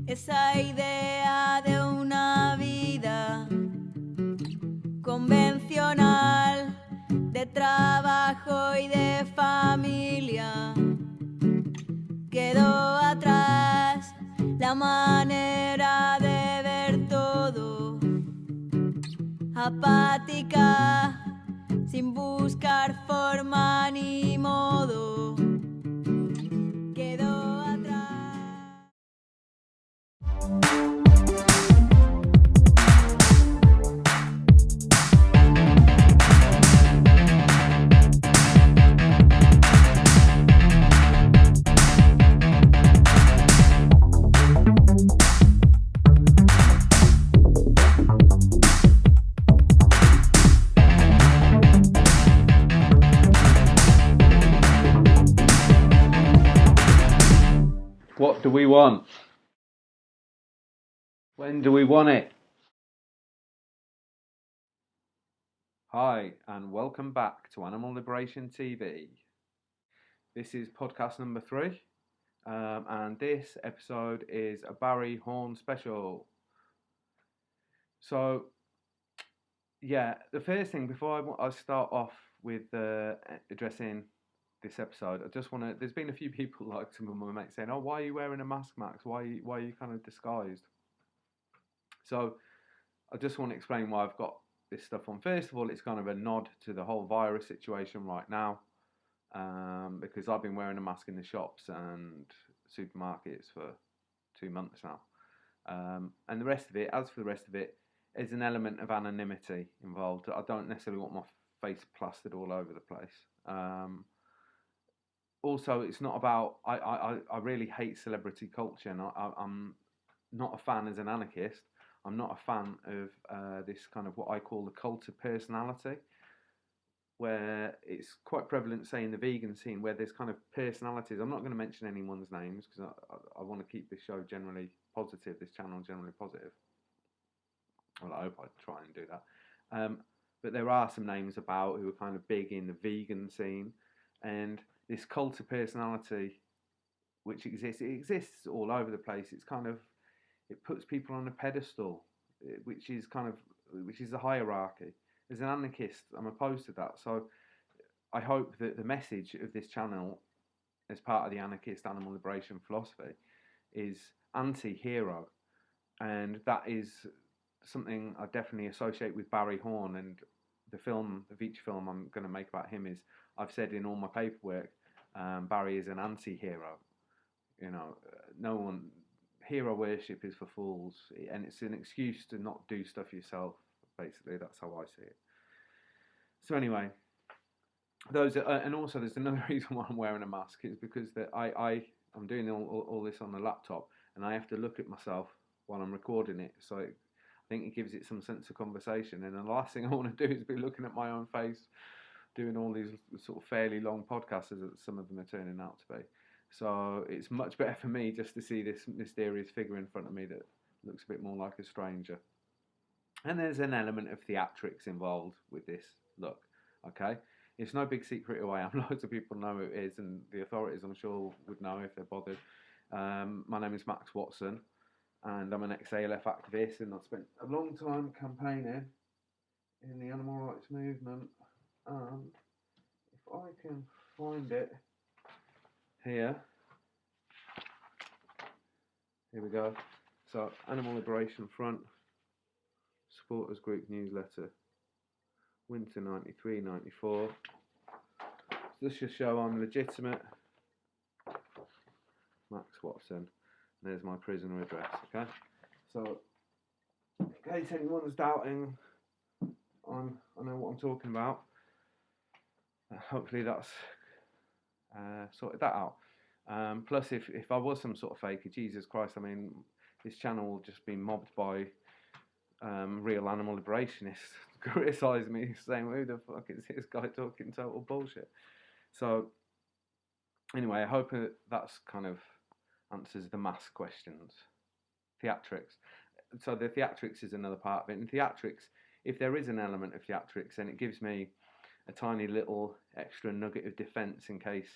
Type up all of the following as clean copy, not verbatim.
Esa idea de una vida convencional, de trabajo y de familia, quedó atrás la manera de ver todo, apática, sin buscar forma ni modo, quedó atrás. What do we want? When do we want it? Hi, and welcome back to Animal Liberation TV. This is podcast number 3, and this episode is a Barry Horne special. So, yeah, the first thing before I start off with addressing this episode, I just want to. There's been a few people, like some of my mates, saying, "Oh, why are you wearing a mask, Max? Why are you kind of disguised?" So, I just want to explain why I've got this stuff on. First of all, it's kind of a nod to the whole virus situation right now, because I've been wearing a mask in the shops and supermarkets for 2 months now. And the rest of it, as for the rest of it, is an element of anonymity involved. I don't necessarily want my face plastered all over the place. Also, it's not about. I really hate celebrity culture, and I'm not a fan as an anarchist. I'm not a fan of this kind of what I call the cult of personality, where it's quite prevalent, say, in the vegan scene, where there's kind of personalities. I'm not going to mention anyone's names because I want to keep this show generally positive, this channel generally positive. Well, I hope I try and do that. But there are some names about who are kind of big in the vegan scene, and this cult of personality, which exists, it exists all over the place. It's kind of, it puts people on a pedestal, which is the hierarchy. As an anarchist, I'm opposed to that. So I hope that the message of this channel, as part of the anarchist animal liberation philosophy, is anti-hero, and that is something I definitely associate with Barry Horne. And the feature film I'm going to make about him is, I've said in all my paperwork, Barry is an anti-hero. You know, no one. Hero worship is for fools, and it's an excuse to not do stuff yourself. Basically, that's how I see it. So anyway, and also there's another reason why I'm wearing a mask is because that I'm doing all this on the laptop, and I have to look at myself while I'm recording it. So I think it gives it some sense of conversation. And the last thing I want to do is be looking at my own face, doing all these sort of fairly long podcasts, as some of them are turning out to be. So it's much better for me just to see this mysterious figure in front of me that looks a bit more like a stranger. And there's an element of theatrics involved with this look, okay? It's no big secret who I am. Loads of people know who it is, and the authorities, I'm sure, would know if they're bothered. My name is Max Watson, and I'm an ex-ALF activist, and I've spent a long time campaigning in the animal rights movement. If I can find it here we go. So, Animal Liberation Front, Supporters Group Newsletter, Winter 93-94. This should show I'm legitimate. Max Watson. There's my prisoner address, okay? So, in case anyone's doubting I know what I'm talking about, hopefully that's sorted that out. Plus, if I was some sort of faker, Jesus Christ, I mean, this channel will just be mobbed by real animal liberationists criticising me, saying, who the fuck is this guy talking total bullshit? So, anyway, I hope that's kind of answers the mask questions. Theatrics. So the theatrics is another part of it. And theatrics, if there is an element of theatrics, then it gives me a tiny little extra nugget of defence in case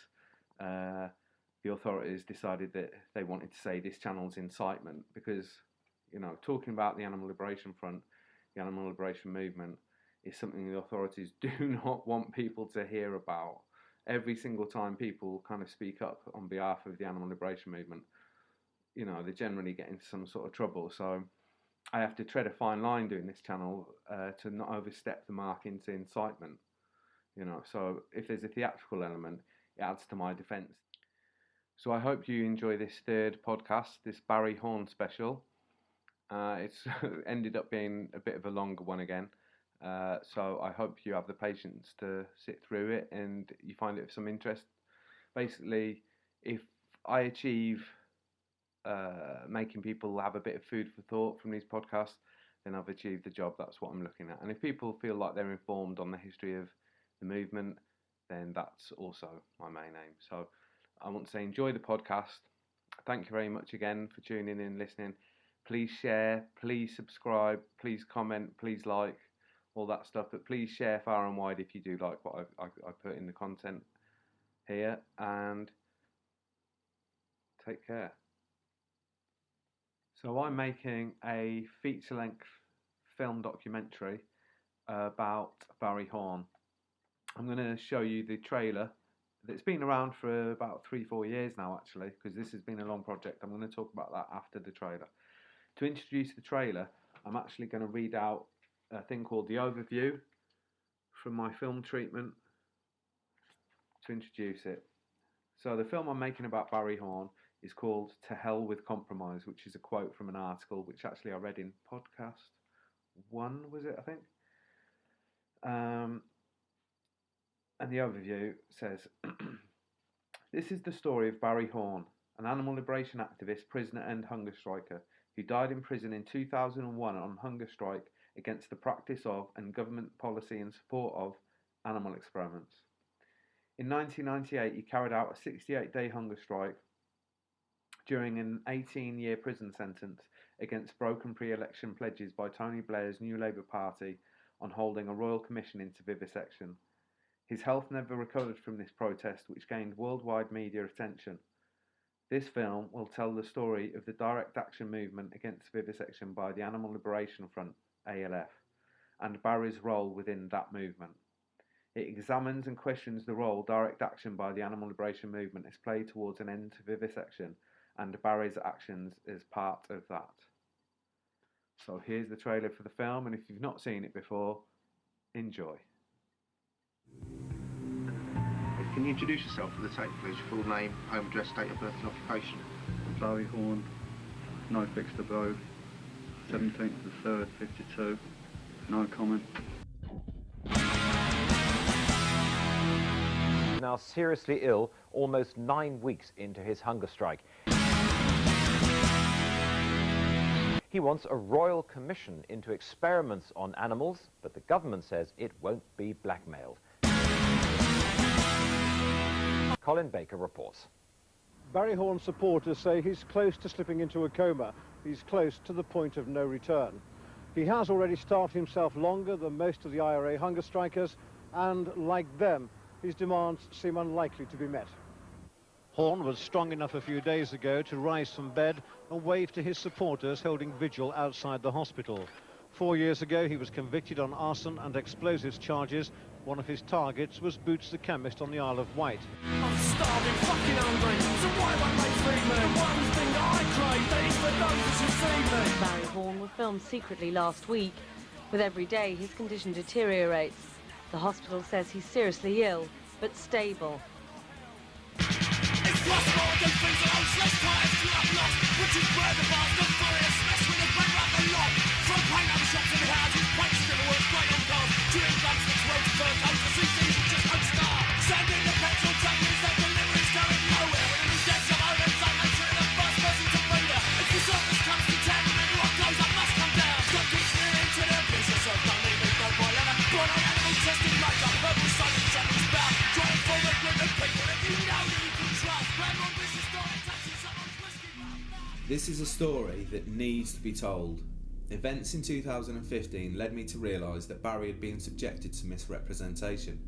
the authorities decided that they wanted to say this channel's incitement because, you know, talking about the Animal Liberation Front, the Animal Liberation Movement, is something the authorities do not want people to hear about. Every single time people kind of speak up on behalf of the Animal Liberation Movement, you know, they generally get into some sort of trouble. So I have to tread a fine line doing this channel to not overstep the mark into incitement. You know, so if there's a theatrical element, it adds to my defence. So I hope you enjoy this third podcast, this Barry Horne special. It's ended up being a bit of a longer one again. So I hope you have the patience to sit through it and you find it of some interest. Basically, if I achieve making people have a bit of food for thought from these podcasts, then I've achieved the job. That's what I'm looking at. And if people feel like they're informed on the history of the movement, then that's also my main aim. So I want to say enjoy the podcast. Thank you very much again for tuning in and listening. Please share, please subscribe, please comment, please like, all that stuff. But please share far and wide if you do like what I put in the content here. And take care. So I'm making a feature-length film documentary about Barry Horne. I'm going to show you the trailer. It's been around for about 3-4 years now, actually, because this has been a long project. I'm going to talk about that after the trailer. To introduce the trailer, I'm actually going to read out a thing called the overview from my film treatment to introduce it. So the film I'm making about Barry Horne is called To Hell with Compromise, which is a quote from an article which actually I read in podcast 1, was it, I think? And the overview says, this is the story of Barry Horne, an animal liberation activist, prisoner and hunger striker, who died in prison in 2001 on hunger strike against the practice of and government policy in support of animal experiments. In 1998, he carried out a 68-day hunger strike during an 18-year prison sentence against broken pre-election pledges by Tony Blair's New Labour Party on holding a royal commission into vivisection. His health never recovered from this protest, which gained worldwide media attention. This film will tell the story of the direct action movement against vivisection by the Animal Liberation Front, ALF, and Barry's role within that movement. It examines and questions the role direct action by the Animal Liberation Movement has played towards an end to vivisection and Barry's actions as part of that. So here's the trailer for the film, and if you've not seen it before, enjoy. Can you introduce yourself for the tape, please? Your full name, home address, date of birth and occupation. Barry Horne, 9 Bixter Road, 17th of the 3rd, 52. No comment. Now seriously ill, almost 9 weeks into his hunger strike. He wants a royal commission into experiments on animals, but the government says it won't be blackmailed. Colin Baker reports. Barry Horne supporters say he's close to slipping into a coma. He's close to the point of no return. He has already starved himself longer than most of the IRA hunger strikers, and like them, his demands seem unlikely to be met. Horne was strong enough a few days ago to rise from bed and wave to his supporters holding vigil outside the hospital. 4 years ago, he was convicted on arson and explosives charges. One of his targets was Boots the chemist on the Isle of Wight. I'm starving, fucking hungry, so why won't they feed me? The one thing that I crave, that is for those that should feed me. Barry Horne was filmed secretly last week. With every day, his condition deteriorates. The hospital says he's seriously ill, but stable. It's possible to do things that I'm less tired to have lost, which is where the bastard furious mess with a bang up the lot. From paint on the shops in the houses, paint scribble works great on cars, chewing gum six roads to turn comes to see things that just don't start. Sending the petrol tankers, their deliveries going nowhere. When the deaths of owners, I'm actually the first person to read it. If the surface comes to town and everyone goes, I must come down. Don't keep sneering to the business of don't leave me no boy ever. Born on animal testing like a purple sun and Chinese bow. Trying for the group of people that you know that you can trust. This is a story that needs to be told. Events in 2015 led me to realise that Barry had been subjected to misrepresentation.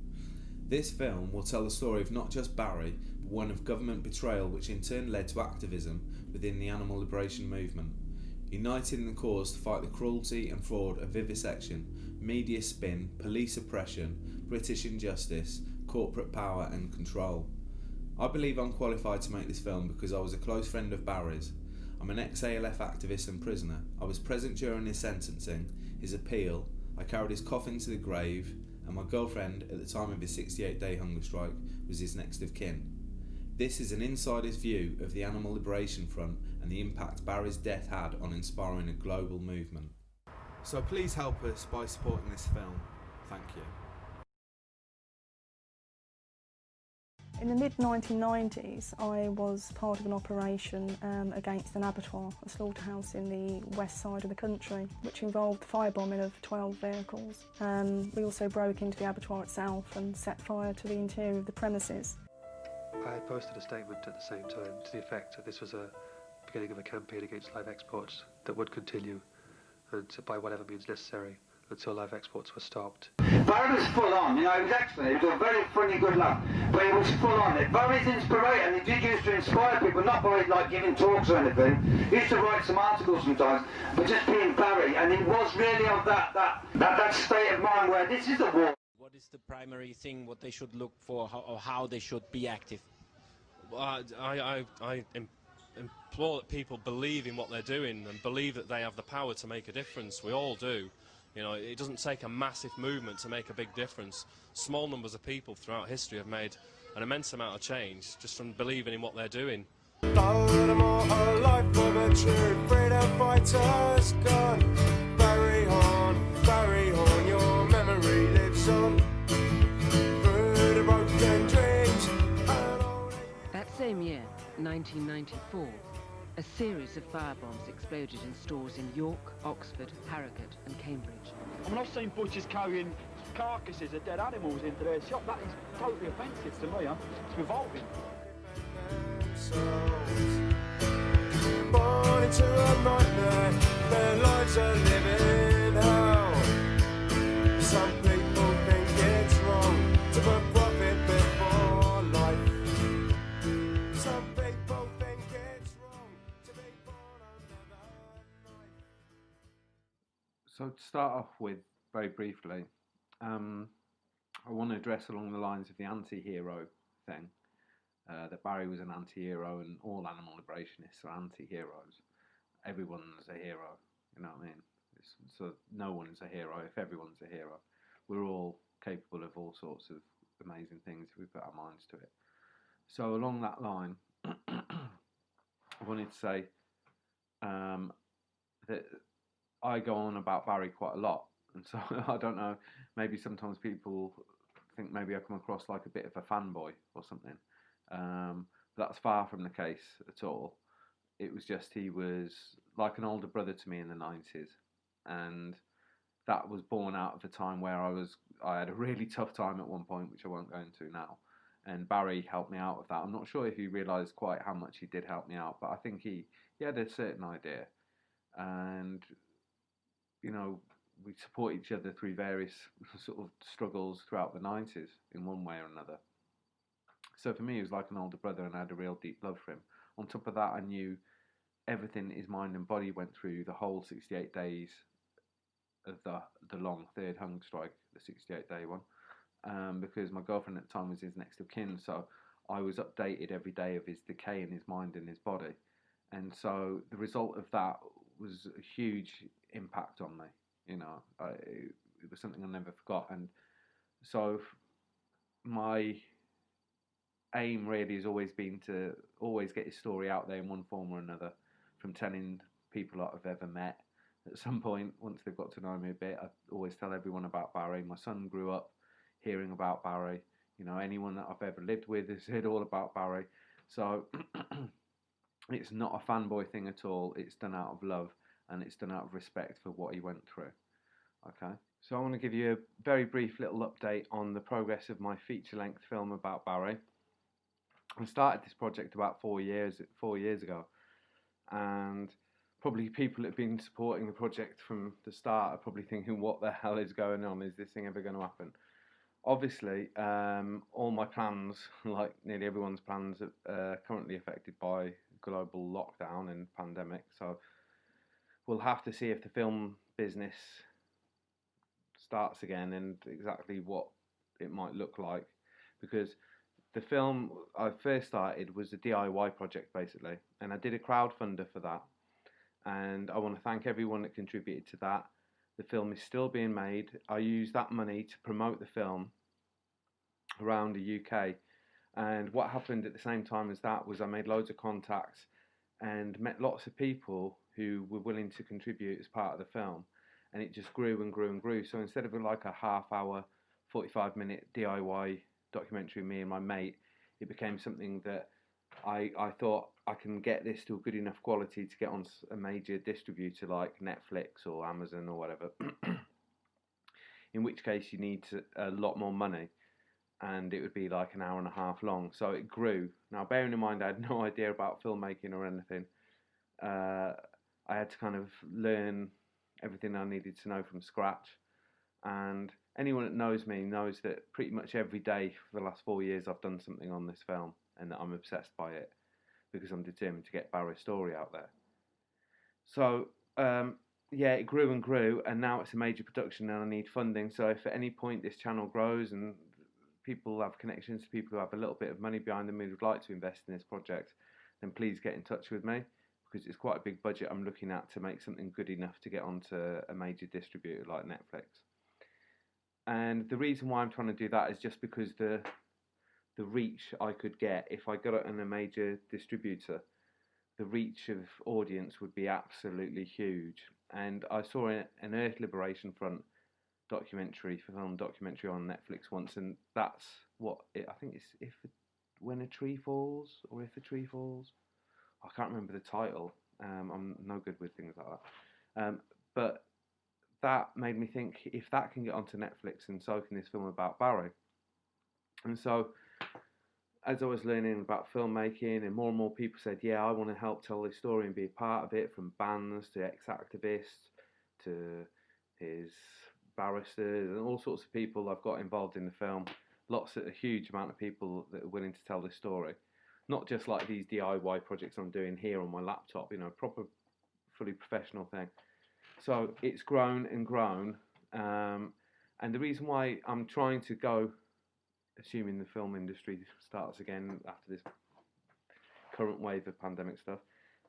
This film will tell the story of not just Barry, but one of government betrayal which in turn led to activism within the animal liberation movement, united in the cause to fight the cruelty and fraud of vivisection, media spin, police oppression, British injustice, corporate power and control. I believe I'm qualified to make this film because I was a close friend of Barry's. I'm an ex-ALF activist and prisoner. I was present during his sentencing, his appeal, I carried his coffin to the grave, and my girlfriend at the time of his 68-day hunger strike was his next of kin. This is an insider's view of the Animal Liberation Front and the impact Barry's death had on inspiring a global movement. So please help us by supporting this film. Thank you. In the mid-1990s, I was part of an operation against an abattoir, a slaughterhouse in the west side of the country, which involved firebombing of 12 vehicles. We also broke into the abattoir itself and set fire to the interior of the premises. I had posted a statement at the same time to the effect that this was a beginning of a campaign against live exports that would continue, and by whatever means necessary, until live exports were stopped. Barry was full on, you know, he was a very funny, good lad, but he was full on. Barry's inspiration, he did used to inspire people, not by like giving talks or anything. He used to write some articles sometimes, but just being Barry, and he was really of that state of mind where this is a war. What is the primary thing, what they should look for, or how they should be active? I implore that people believe in what they're doing and believe that they have the power to make a difference. We all do. You know, it doesn't take a massive movement to make a big difference. Small numbers of people throughout history have made an immense amount of change just from believing in what they're doing. Freedom fighters gone. Barry Horne, your memory lives on. That same year, 1994, a series of firebombs exploded in stores in York, Oxford, Harrogate and Cambridge. I mean, I've seen butchers carrying carcasses of dead animals into their shop. That is totally offensive to me, huh? It's revolting. Born into a nightmare, their lives are living hell. Some people think it's wrong to put profit before life. Some people think it's wrong to be born under the knife. So to start off with, very briefly, I want to address along the lines of the anti-hero thing. That Barry was an anti-hero and all animal liberationists are anti-heroes. Everyone's a hero, you know what I mean? So no one's a hero if everyone's a hero. We're all capable of all sorts of amazing things if we put our minds to it. So along that line, I wanted to say that I go on about Barry quite a lot. And so I don't know, maybe sometimes people think maybe I come across like a bit of a fanboy or something. That's far from the case at all. It was just he was like an older brother to me in the 90s, and that was born out of the time where I had a really tough time at one point, which I won't go into now, and Barry helped me out with that. I'm not sure if he realised quite how much he did help me out, but I think he had a certain idea, and you know, we support each other through various sort of struggles throughout the 90s in one way or another. So for me, he was like an older brother, and I had a real deep love for him. On top of that, I knew everything his mind and body went through the whole 68 days of the long third hunger strike, the 68-day one, because my girlfriend at the time was his next of kin, so I was updated every day of his decay in his mind and his body. And so the result of that was a huge impact on me, you know. It was something I never forgot. And so my aim really has always been to always get his story out there in one form or another, from telling people that I've ever met at some point, once they've got to know me a bit. I always tell everyone about Barry. My son grew up hearing about Barry. You know, anyone that I've ever lived with has heard all about Barry. So it's not a fanboy thing at all. It's done out of love, and it's done out of respect for what he went through. Okay, so I want to give you a very brief little update on the progress of my feature-length film about Barry. I started this project about 4 years ago, and probably people that have been supporting the project from the start are probably thinking, what the hell is going on? Is this thing ever going to happen? obviously, all my plans, like nearly everyone's plans, are currently affected by global lockdown and pandemic. So we'll have to see if the film business starts again and exactly what it might look like, because the film I first started was a DIY project basically, and I did a crowdfunder for that, and I want to thank everyone that contributed to that. The film is still being made. I used that money to promote the film around the UK, and what happened at the same time as that was I made loads of contacts and met lots of people who were willing to contribute as part of the film, and it just grew and grew and grew. So instead of like a half-hour, 45-minute DIY documentary, me and my mate, it became something that I thought I can get this to a good enough quality to get on a major distributor like Netflix or Amazon or whatever, in which case you need a lot more money, and it would be like an hour and a half long. So it grew. Now, bearing in mind I had no idea about filmmaking or anything, I had to kind of learn everything I needed to know from scratch. And anyone that knows me knows that pretty much every day for the last 4 years I've done something on this film, and that I'm obsessed by it because I'm determined to get Barry's story out there. So yeah, it grew and grew, and now it's a major production and I need funding. So if at any point this channel grows and people have connections to people who have a little bit of money behind them who would like to invest in this project, then please get in touch with me, because it's quite a big budget I'm looking at to make something good enough to get onto a major distributor like Netflix. And the reason why I'm trying to do that is just because the reach I could get if I got it on a major distributor, the reach of audience would be absolutely huge. And I saw an Earth Liberation Front film documentary on Netflix once, and that's what I think it's When a Tree Falls, or If a Tree Falls. I can't remember the title. I'm no good with things like that. But that made me think, if that can get onto Netflix, and so can this film about Barry. And so as I was learning about filmmaking, and more people said, yeah, I want to help tell this story and be a part of it, from bands to ex-activists to his barristers and all sorts of people I've got involved in the film. A huge amount of people that are willing to tell this story. Not just like these DIY projects I'm doing here on my laptop, proper, fully professional thing. So it's grown and grown, and the reason why I'm trying to go, assuming the film industry starts again after this current wave of pandemic stuff,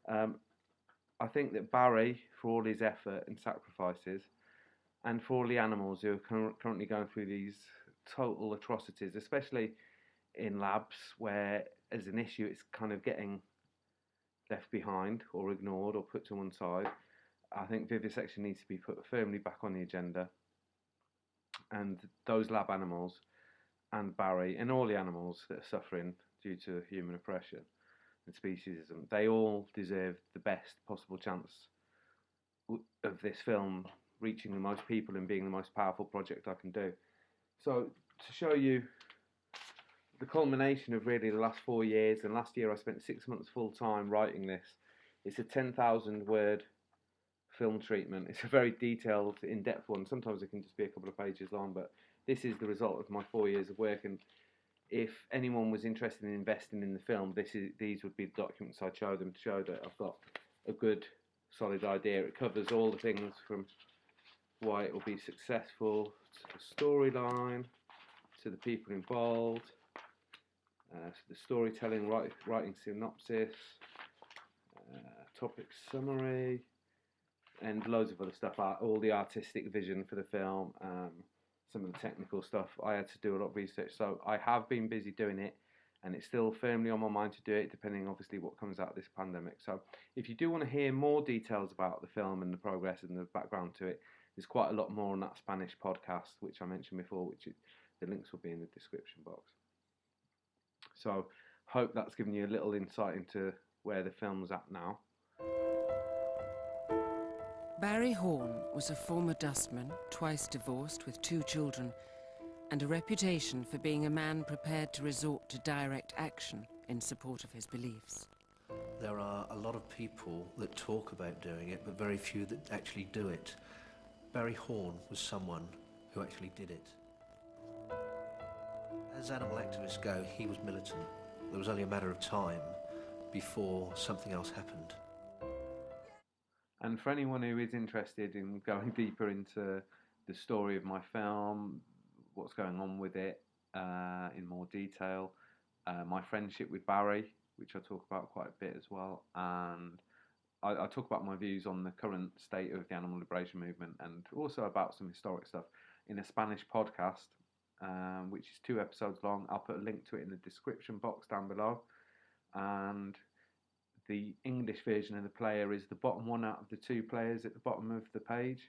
I think that Barry, for all his effort and sacrifices, and for all the animals who are currently going through these total atrocities, especially in labs where, as an issue, it's kind of getting left behind or ignored or put to one side, I think vivisection needs to be put firmly back on the agenda. And those lab animals and Barry and all the animals that are suffering due to human oppression and speciesism, they all deserve the best possible chance of this film reaching the most people and being the most powerful project I can do. So to show you the culmination of really the last 4 years, and last year I spent 6 months full time writing this. It's a 10,000 word film treatment. It's a very detailed, in-depth one. Sometimes it can just be a couple of pages long, but this is the result of my 4 years of work. And if anyone was interested in investing in the film, these would be the documents I'd show them, to show that I've got a good, solid idea. It covers all the things from why it will be successful, to the storyline, to the people involved, to the storytelling, writing synopsis, topic summary, and loads of other stuff, all the artistic vision for the film, some of the technical stuff. I had to do a lot of research, so I have been busy doing it, and it's still firmly on my mind to do it, depending obviously what comes out of this pandemic. So if you do want to hear more details about the film and the progress and the background to it, there's quite a lot more on that Spanish podcast, which I mentioned before, the links will be in the description box. So hope that's given you a little insight into where the film's at now. Barry Horne was a former dustman, twice divorced with 2 children, and a reputation for being a man prepared to resort to direct action in support of his beliefs. There are a lot of people that talk about doing it, but very few that actually do it. Barry Horne was someone who actually did it. As animal activists go, he was militant. There was only a matter of time before something else happened. And for anyone who is interested in going deeper into the story of my film, what's going on with it in more detail, my friendship with Barry, which I talk about quite a bit as well, and I talk about my views on the current state of the animal liberation movement and also about some historic stuff in a Spanish podcast, which is 2 episodes long. I'll put a link to it in the description box down below. And the English version of the player is the bottom one out of the 2 players at the bottom of the page.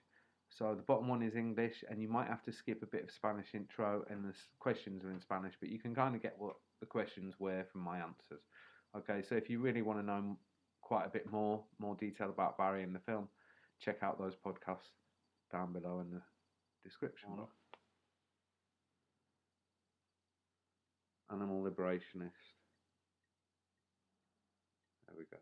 So the bottom one is English, and you might have to skip a bit of Spanish intro, and the questions are in Spanish, but you can kind of get what the questions were from my answers. Okay, so if you really want to know quite a bit more detail about Barry and the film, check out those podcasts down below in the description box. Animal liberationist. There we go.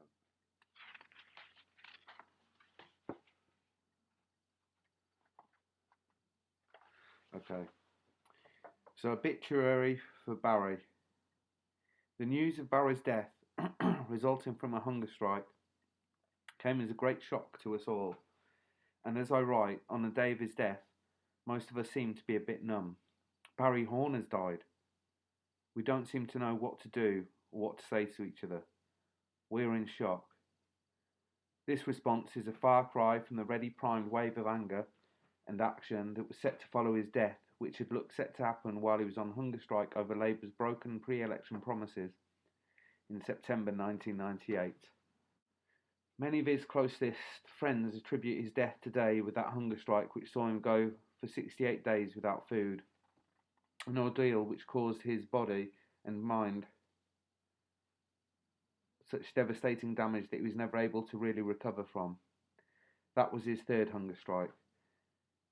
Okay. So, obituary for Barry. The news of Barry's death, resulting from a hunger strike, came as a great shock to us all. And as I write, on the day of his death, most of us seem to be a bit numb. Barry Horne has died. We don't seem to know what to do or what to say to each other. We're in shock. This response is a far cry from the ready-primed wave of anger and action that was set to follow his death, which had looked set to happen while he was on hunger strike over Labour's broken pre-election promises in September 1998. Many of his closest friends attribute his death today with that hunger strike which saw him go for 68 days without food, an ordeal which caused his body and mind such devastating damage that he was never able to really recover from. That was his 3rd hunger strike.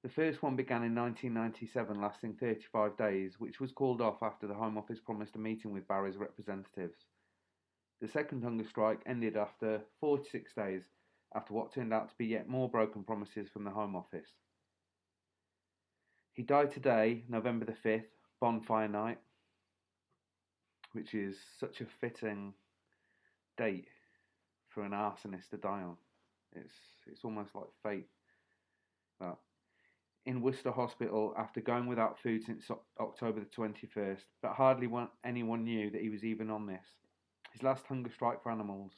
The first one began in 1997, lasting 35 days, which was called off after the Home Office promised a meeting with Barry's representatives. The 2nd hunger strike ended after 46 days, after what turned out to be yet more broken promises from the Home Office. He died today, November the 5th, bonfire night, which is such a fitting date for an arsonist to die on. It's almost like fate. But in Worcester Hospital after going without food since October the 21st, but hardly anyone knew that he was even on this. His last hunger strike for animals.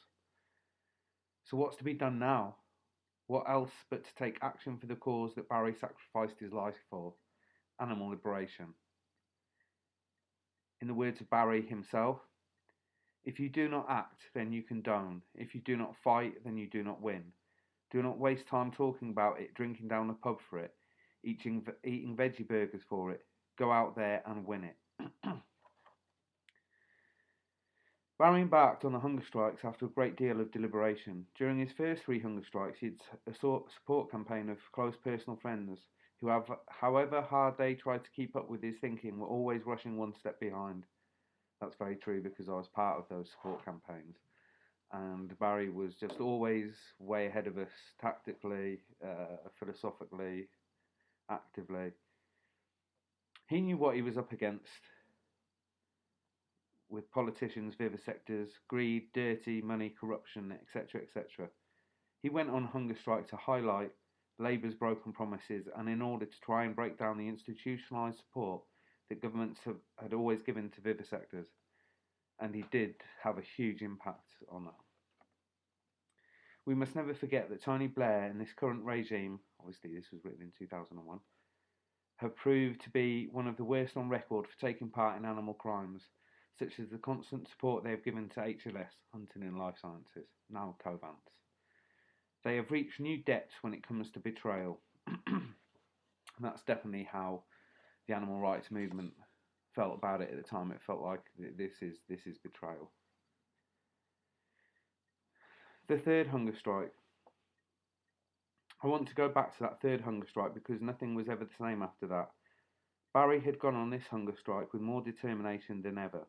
So what's to be done now? What else but to take action for the cause that Barry sacrificed his life for? Animal liberation. In the words of Barry himself, if you do not act, then you condone. If you do not fight, then you do not win. Do not waste time talking about it, drinking down the pub for it, eating veggie burgers for it. Go out there and win it. Barry embarked on the hunger strikes after a great deal of deliberation. During his first 3 hunger strikes, he had a support campaign of close personal friends who, however hard they tried to keep up with his thinking, were always rushing one step behind. That's very true because I was part of those support campaigns. And Barry was just always way ahead of us, tactically, philosophically, actively. He knew what he was up against with politicians, vivisectors, greed, dirty money, corruption, etc., etc. He went on hunger strike to highlight Labour's broken promises and in order to try and break down the institutionalised support that governments had always given to vivisectors. And he did have a huge impact on that. We must never forget that Tony Blair and this current regime, obviously this was written in 2001, have proved to be one of the worst on record for taking part in animal crimes, such as the constant support they have given to HLS, Hunting and Life Sciences, now Coventry. They have reached new depths when it comes to betrayal. And that's definitely how the animal rights movement felt about it at the time. It felt like this is betrayal. The 3rd hunger strike. I want to go back to that 3rd hunger strike because nothing was ever the same after that. Barry had gone on this hunger strike with more determination than ever.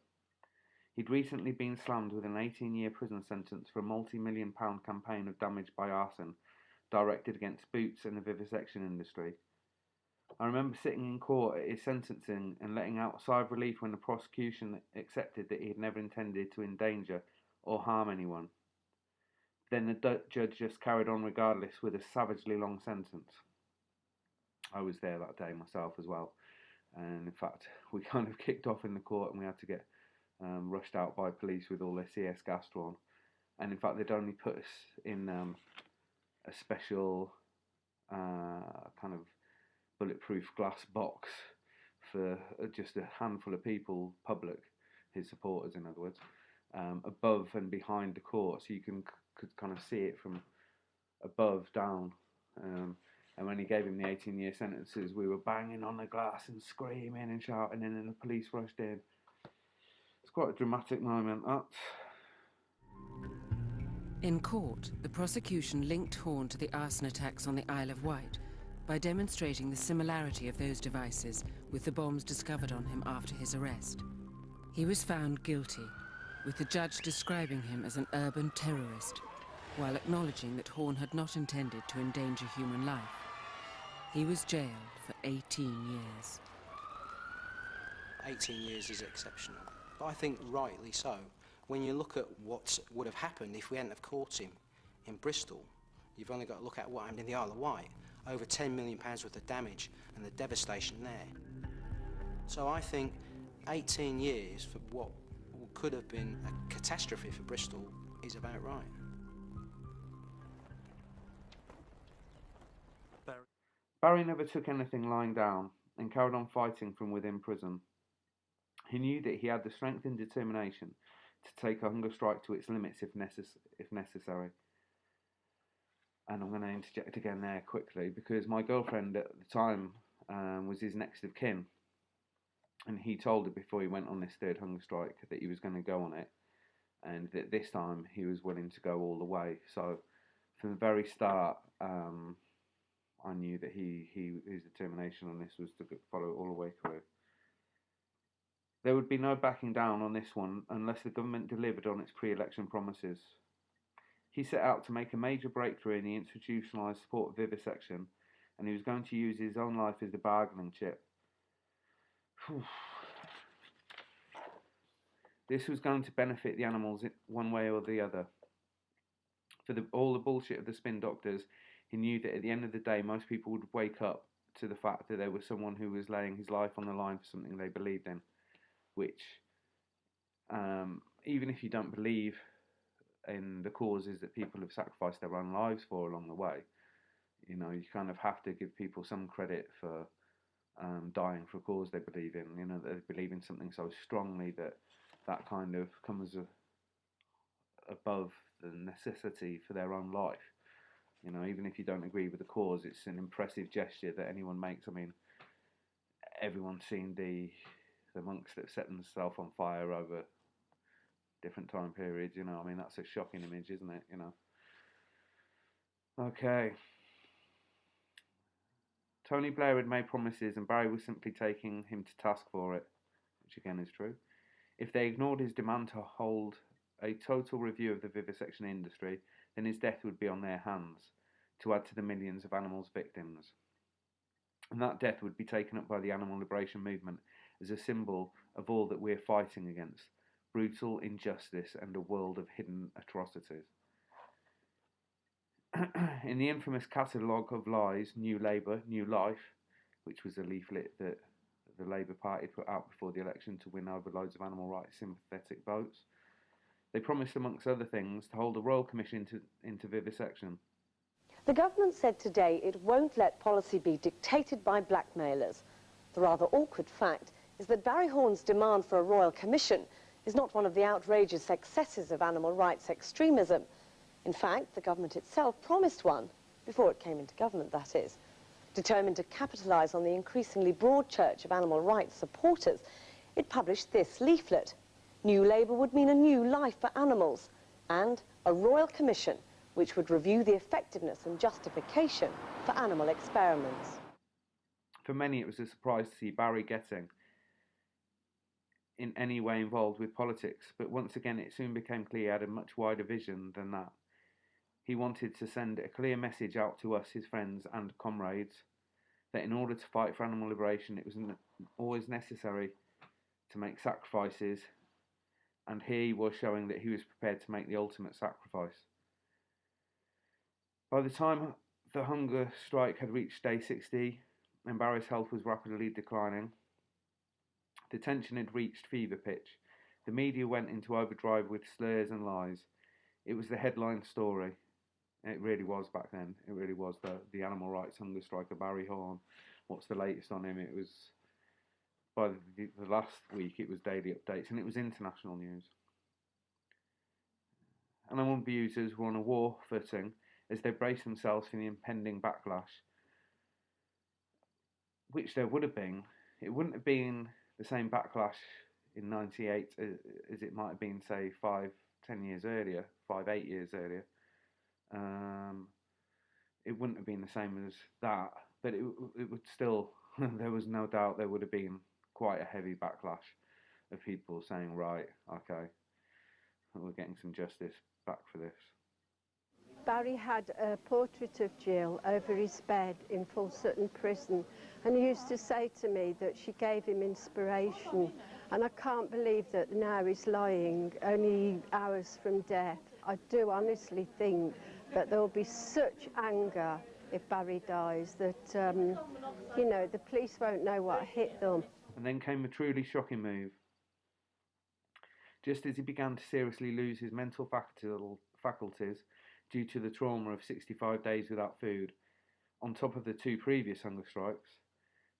He'd recently been slammed with an 18-year prison sentence for a multi-million-pound campaign of damage by arson directed against boots and the vivisection industry. I remember sitting in court at his sentencing and letting out a sigh of relief when the prosecution accepted that he had never intended to endanger or harm anyone. Then the judge just carried on regardless with a savagely long sentence. I was there that day myself as well, and in fact we kind of kicked off in the court and we had to get rushed out by police with all their CS gas drawn, and in fact they'd only put us in a special kind of bulletproof glass box for just a handful of people, public, his supporters in other words, above and behind the court, so you could kind of see it from above down. And when he gave him the 18-year sentences, we were banging on the glass and screaming and shouting, and then the police rushed in. It's quite a dramatic moment, that. In court, the prosecution linked Horne to the arson attacks on the Isle of Wight by demonstrating the similarity of those devices with the bombs discovered on him after his arrest. He was found guilty, with the judge describing him as an urban terrorist, while acknowledging that Horne had not intended to endanger human life. He was jailed for 18 years. 18 years is exceptional, but I think rightly so. When you look at what would have happened if we hadn't have caught him in Bristol, you've only got to look at what happened in the Isle of Wight. Over £10 million worth of damage and the devastation there. So I think 18 years for what could have been a catastrophe for Bristol is about right. Barry never took anything lying down and carried on fighting from within prison. He knew that he had the strength and determination to take a hunger strike to its limits if necessary. And I'm going to interject again there quickly, because my girlfriend at the time was his next of kin, and he told her before he went on this third hunger strike that he was going to go on it, and that this time he was willing to go all the way. So from the very start, I knew that his determination on this was to follow it all the way through. There would be no backing down on this one unless the government delivered on its pre-election promises. He set out to make a major breakthrough in the institutionalised support of vivisection, and he was going to use his own life as the bargaining chip. This was going to benefit the animals one way or the other. For all the bullshit of the spin doctors, he knew that at the end of the day most people would wake up to the fact that there was someone who was laying his life on the line for something they believed in, which, even if you don't believe in the causes that people have sacrificed their own lives for along the way, you know, you kind of have to give people some credit for dying for a cause they believe in. You know, they believe in something so strongly that that kind of comes above the necessity for their own life. You know, even if you don't agree with the cause, it's an impressive gesture that anyone makes. I mean, everyone's seen the monks that set themselves on fire over different time periods, you know. I mean, that's a shocking image, isn't it, you know? Okay. Tony Blair had made promises and Barry was simply taking him to task for it, which again is true. If they ignored his demand to hold a total review of the vivisection industry, then his death would be on their hands, to add to the millions of animals' victims. And that death would be taken up by the animal liberation movement as a symbol of all that we're fighting against: brutal injustice and a world of hidden atrocities. In the infamous catalogue of lies, New Labour, New Life, which was a leaflet that the Labour Party put out before the election to win over loads of animal rights sympathetic votes, they promised, amongst other things, to hold a royal commission into vivisection. The government said today it won't let policy be dictated by blackmailers. The rather awkward fact is that Barry Horne's demand for a royal commission is not one of the outrageous excesses of animal rights extremism. In fact, the government itself promised one, before it came into government, that is. Determined to capitalise on the increasingly broad church of animal rights supporters, it published this leaflet. New Labour would mean a new life for animals, and a royal commission which would review the effectiveness and justification for animal experiments. For many, it was a surprise to see Barry getting in any way involved with politics, but once again it soon became clear he had a much wider vision than that. He wanted to send a clear message out to us, his friends and comrades, that in order to fight for animal liberation, it was always necessary to make sacrifices, and here he was showing that he was prepared to make the ultimate sacrifice. By the time the hunger strike had reached day 60 and Barry's health was rapidly declining, the tension had reached fever pitch. The media went into overdrive with slurs and lies. It was the headline story. It really was back then. It really was the animal rights hunger striker Barry Horne. What's the latest on him? It was, by the last week, it was daily updates, and it was international news. Animal abusers were on a war footing as they braced themselves for the impending backlash, which there would have been. It wouldn't have been the same backlash in 98 as it might have been, say, 5, 10 years earlier, 5, 8 years earlier. It wouldn't have been the same as that, but it would still, there was no doubt there would have been quite a heavy backlash of people saying, right, okay, we're getting some justice back for this. Barry had a portrait of Jill over his bed in Full Sutton Prison, and he used to say to me that she gave him inspiration, and I can't believe that now he's lying only hours from death. I do honestly think that there will be such anger if Barry dies that, you know, the police won't know what hit them. And then came a truly shocking move. Just as he began to seriously lose his mental faculties due to the trauma of 65 days without food, on top of the 2 previous hunger strikes,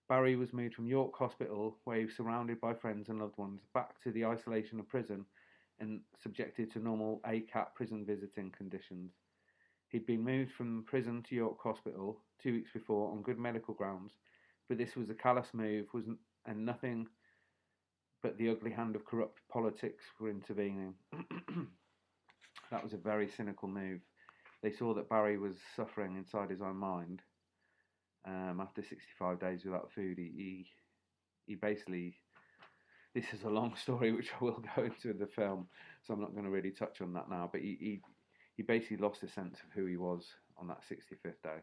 Barry was moved from York Hospital, where he was surrounded by friends and loved ones, back to the isolation of prison and subjected to normal ACAT prison visiting conditions. He'd been moved from prison to York Hospital 2 weeks before on good medical grounds, but this was a callous move, and nothing but the ugly hand of corrupt politics were intervening. That was a very cynical move. They saw that Barry was suffering inside his own mind. After 65 days without food, he basically, this is a long story which I will go into in the film, so I'm not going to really touch on that now, but he basically lost a sense of who he was on that 65th day,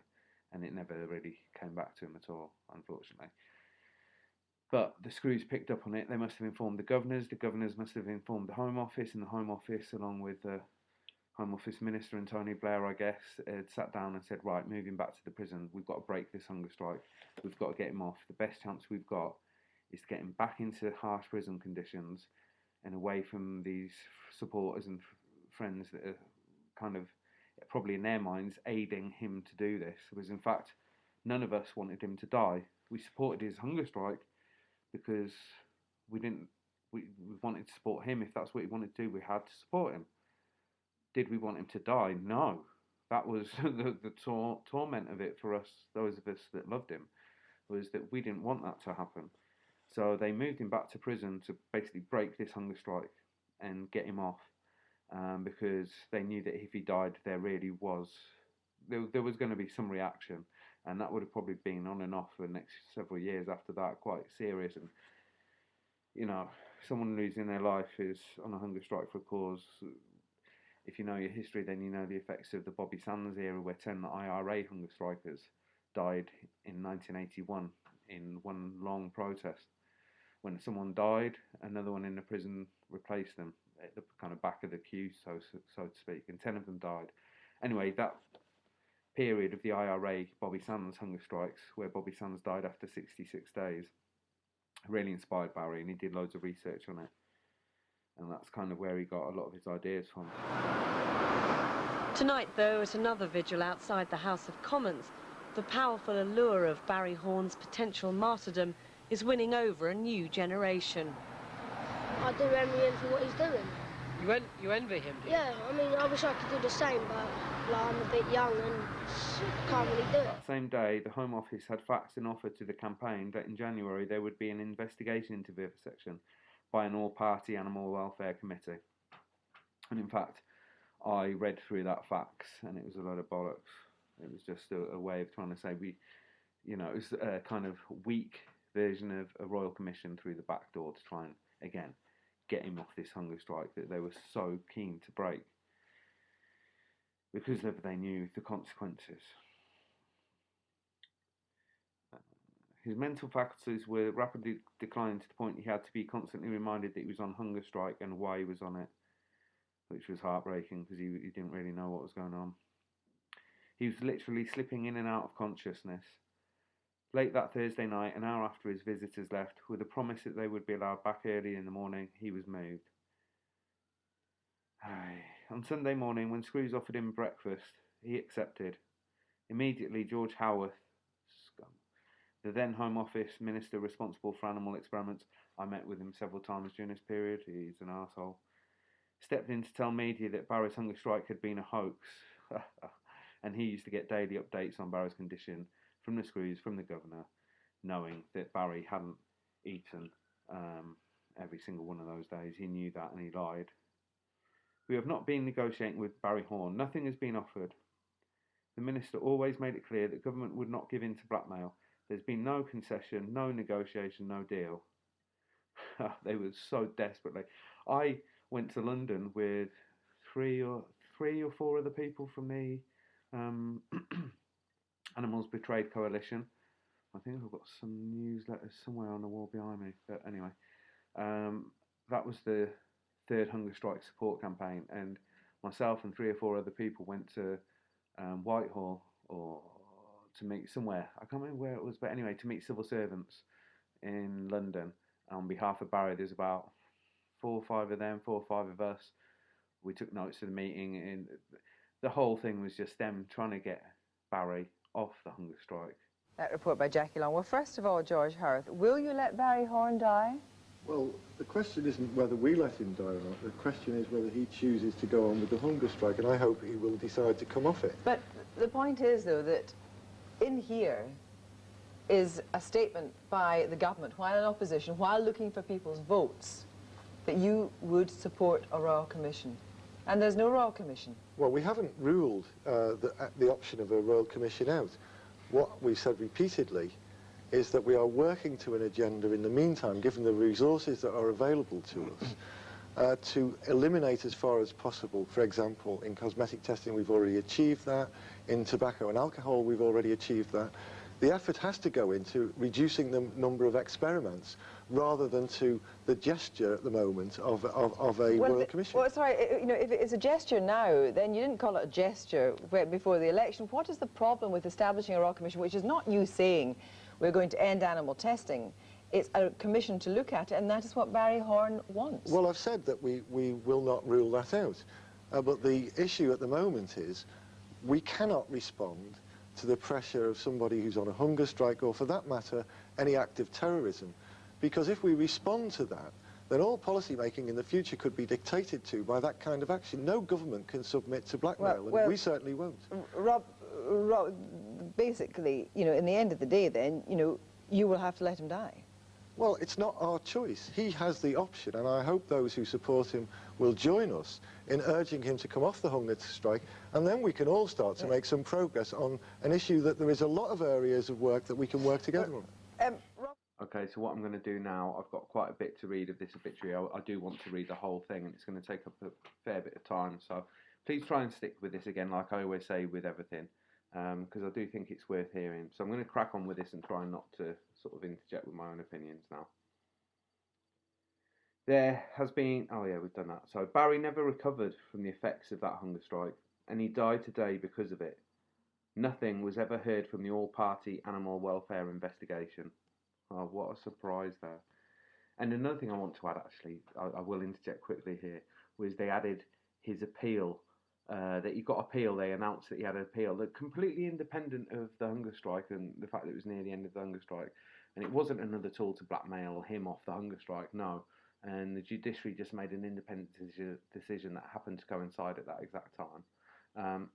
and it never really came back to him at all, unfortunately. But the screws picked up on it. They must have informed the governors must have informed the Home Office, and the Home Office, along with the Home Office Minister and Tony Blair, I guess, had sat down and said, right, move him back to the prison. We've got to break this hunger strike. We've got to get him off. The best chance we've got is to get him back into harsh prison conditions and away from these supporters and friends that are kind of, probably in their minds, aiding him to do this. Because in fact, none of us wanted him to die. We supported his hunger strike because we wanted to support him. If that's what he wanted to do, we had to support him. Did we want him to die? No. That was the torment of it for us, those of us that loved him, was that we didn't want that to happen. So they moved him back to prison to basically break this hunger strike and get him off, because they knew that if he died, there was going to be some reaction, and that would have probably been on and off for the next several years after that, quite serious. And, you know, someone losing their life is on a hunger strike for a cause. If you know your history, then you know the effects of the Bobby Sands era, where 10 IRA hunger strikers died in 1981 in one long protest. When someone died, another one in the prison replaced them at the kind of back of the queue, so to speak, and 10 of them died. Anyway, that period of the IRA Bobby Sands hunger strikes, where Bobby Sands died after 66 days, really inspired Barry, and he did loads of research on it. And that's kind of where he got a lot of his ideas from. Tonight, though, at another vigil outside the House of Commons, the powerful allure of Barry Horne's potential martyrdom is winning over a new generation. I do envy him for what he's doing. You envy him, do you? Yeah, I mean, I wish I could do the same, but like, I'm a bit young and can't really do it. That same day, the Home Office had faxed an offer to the campaign that in January there would be an investigation into vivisection by an all-party animal welfare committee. And in fact, I read through that fax, and it was a load of bollocks. It was just a way of trying to say it was a kind of weak version of a royal commission through the back door to try and, again, get him off this hunger strike that they were so keen to break, because they knew the consequences. His mental faculties were rapidly declining to the point he had to be constantly reminded that he was on hunger strike and why he was on it, which was heartbreaking because he didn't really know what was going on. He was literally slipping in and out of consciousness. Late that Thursday night, an hour after his visitors left, with a promise that they would be allowed back early in the morning, he was moved. On Sunday morning, when Screws offered him breakfast, he accepted. Immediately, George Howarth, the then Home Office Minister responsible for animal experiments, I met with him several times during this period, he's an arsehole, stepped in to tell media that Barry's hunger strike had been a hoax. And he used to get daily updates on Barry's condition from the Screws, from the governor, knowing that Barry hadn't eaten every single one of those days. He knew that and he lied. We have not been negotiating with Barry Horne. Nothing has been offered. The minister always made it clear that government would not give in to blackmail. There's been no concession, no negotiation, no deal. They were so desperately. I went to London with three or four other people from the Animals Betrayed Coalition. I think I've got some newsletters somewhere on the wall behind me. But anyway, that was the third hunger strike support campaign, and myself and 3 or 4 other people went to Whitehall or to meet somewhere. I can't remember where it was, but anyway, to meet civil servants in London on behalf of Barry. There's about 4 or 5 of them, 4 or 5 of us. We took notes of the meeting, and the whole thing was just them trying to get Barry off the hunger strike. That report by Jackie Long. Well, first of all, George Howarth, will you let Barry Horne die? Well, the question isn't whether we let him die or not. The question is whether he chooses to go on with the hunger strike, and I hope he will decide to come off it. But the point is, though, that in here is a statement by the government, while in opposition, while looking for people's votes, that you would support a Royal Commission. And there's no Royal Commission. Well, we haven't ruled the option of a Royal Commission out. What we've said repeatedly is that we are working to an agenda in the meantime, given the resources that are available to us, to eliminate as far as possible. For example, in cosmetic testing we've already achieved that, in tobacco and alcohol we've already achieved that. The effort has to go into reducing the number of experiments rather than to the gesture at the moment of a Royal Commission. Well, sorry, you know, if it's a gesture now, then you didn't call it a gesture before the election. What is the problem with establishing a Royal Commission, which is not you saying we're going to end animal testing? It's a commission to look at it, and that is what Barry Horne wants. Well, I've said that we will not rule that out. But the issue at the moment is we cannot respond to the pressure of somebody who's on a hunger strike, or for that matter, any act of terrorism. Because if we respond to that, then all policy making in the future could be dictated to by that kind of action. No government can submit to blackmail, and we certainly won't. Rob, basically, you know, in the end of the day, then, you know, you will have to let him die. Well, it's not our choice. He has the option, and I hope those who support him will join us in urging him to come off the hunger strike, and then we can all start to make some progress on an issue that there is a lot of areas of work that we can work together on. Okay, so what I'm going to do now, I've got quite a bit to read of this obituary. I do want to read the whole thing, and it's going to take up a fair bit of time, so please try and stick with this again, like I always say with everything, because I do think it's worth hearing. So I'm going to crack on with this and try not to sort of interject with my own opinions now. There has been... Oh yeah, we've done that. So Barry never recovered from the effects of that hunger strike, and he died today because of it. Nothing was ever heard from the all-party animal welfare investigation. Oh, what a surprise there. And another thing I want to add, actually, I will interject quickly here, was they added his appeal, that he got appeal. They announced that he had an appeal, that completely independent of the hunger strike and the fact that it was near the end of the hunger strike. And it wasn't another tool to blackmail him off the hunger strike, no. And the judiciary just made an independent decision that happened to coincide at that exact time.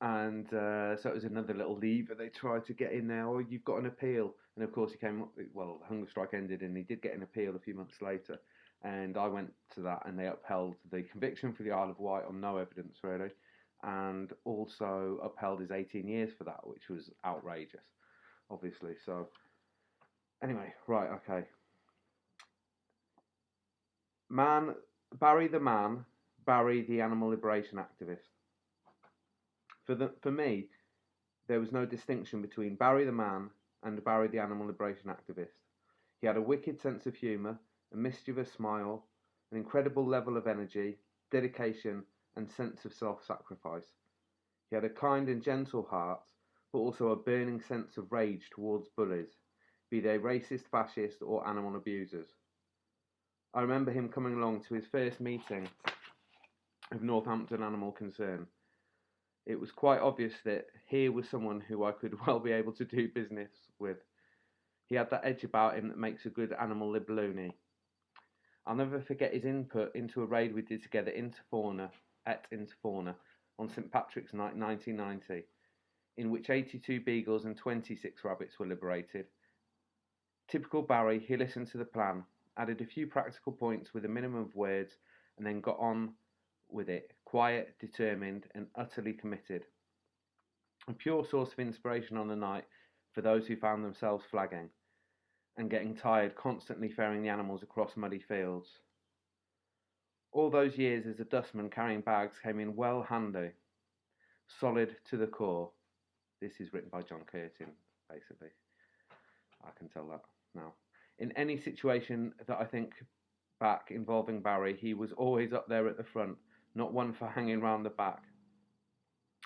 And so it was another little lever they tried to get in there. Oh, you've got an appeal. And of course he came up, well, the hunger strike ended and he did get an appeal a few months later. And I went to that and they upheld the conviction for the Isle of Wight on no evidence really. And also upheld his 18 years for that, which was outrageous, obviously. So anyway, right, okay. Barry the man, Barry the animal liberation activist. For me, there was no distinction between Barry the man and Barry the animal liberation activist. He had a wicked sense of humour, a mischievous smile, an incredible level of energy, dedication and sense of self-sacrifice. He had a kind and gentle heart, but also a burning sense of rage towards bullies, be they racist, fascist or animal abusers. I remember him coming along to his first meeting of Northampton Animal Concern. It was quite obvious that here was someone who I could well be able to do business with. He had that edge about him that makes a good animal libloony. I'll never forget his input into a raid we did together into fauna on St Patrick's Night 1990, in which 82 beagles and 26 rabbits were liberated. Typical Barry, he listened to the plan, added a few practical points with a minimum of words, and then got on with it, quiet, determined, and utterly committed. A pure source of inspiration on the night for those who found themselves flagging and getting tired constantly ferrying the animals across muddy fields. All those years as a dustman carrying bags came in well handy, solid to the core. This is written by John Curtin, basically. I can tell that now. In any situation that I think back involving Barry, he was always up there at the front, not one for hanging round the back.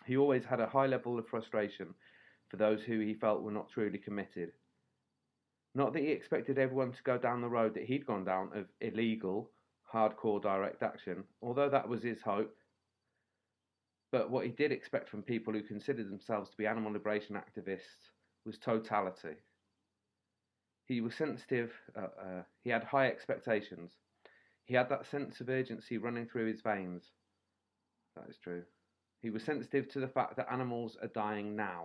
He always had a high level of frustration for those who he felt were not truly committed. Not that he expected everyone to go down the road that he'd gone down of illegal, hardcore direct action, although that was his hope. But what he did expect from people who considered themselves to be animal liberation activists was totality. He was sensitive, he had high expectations. He had that sense of urgency running through his veins. That is true. He was sensitive to the fact that animals are dying now.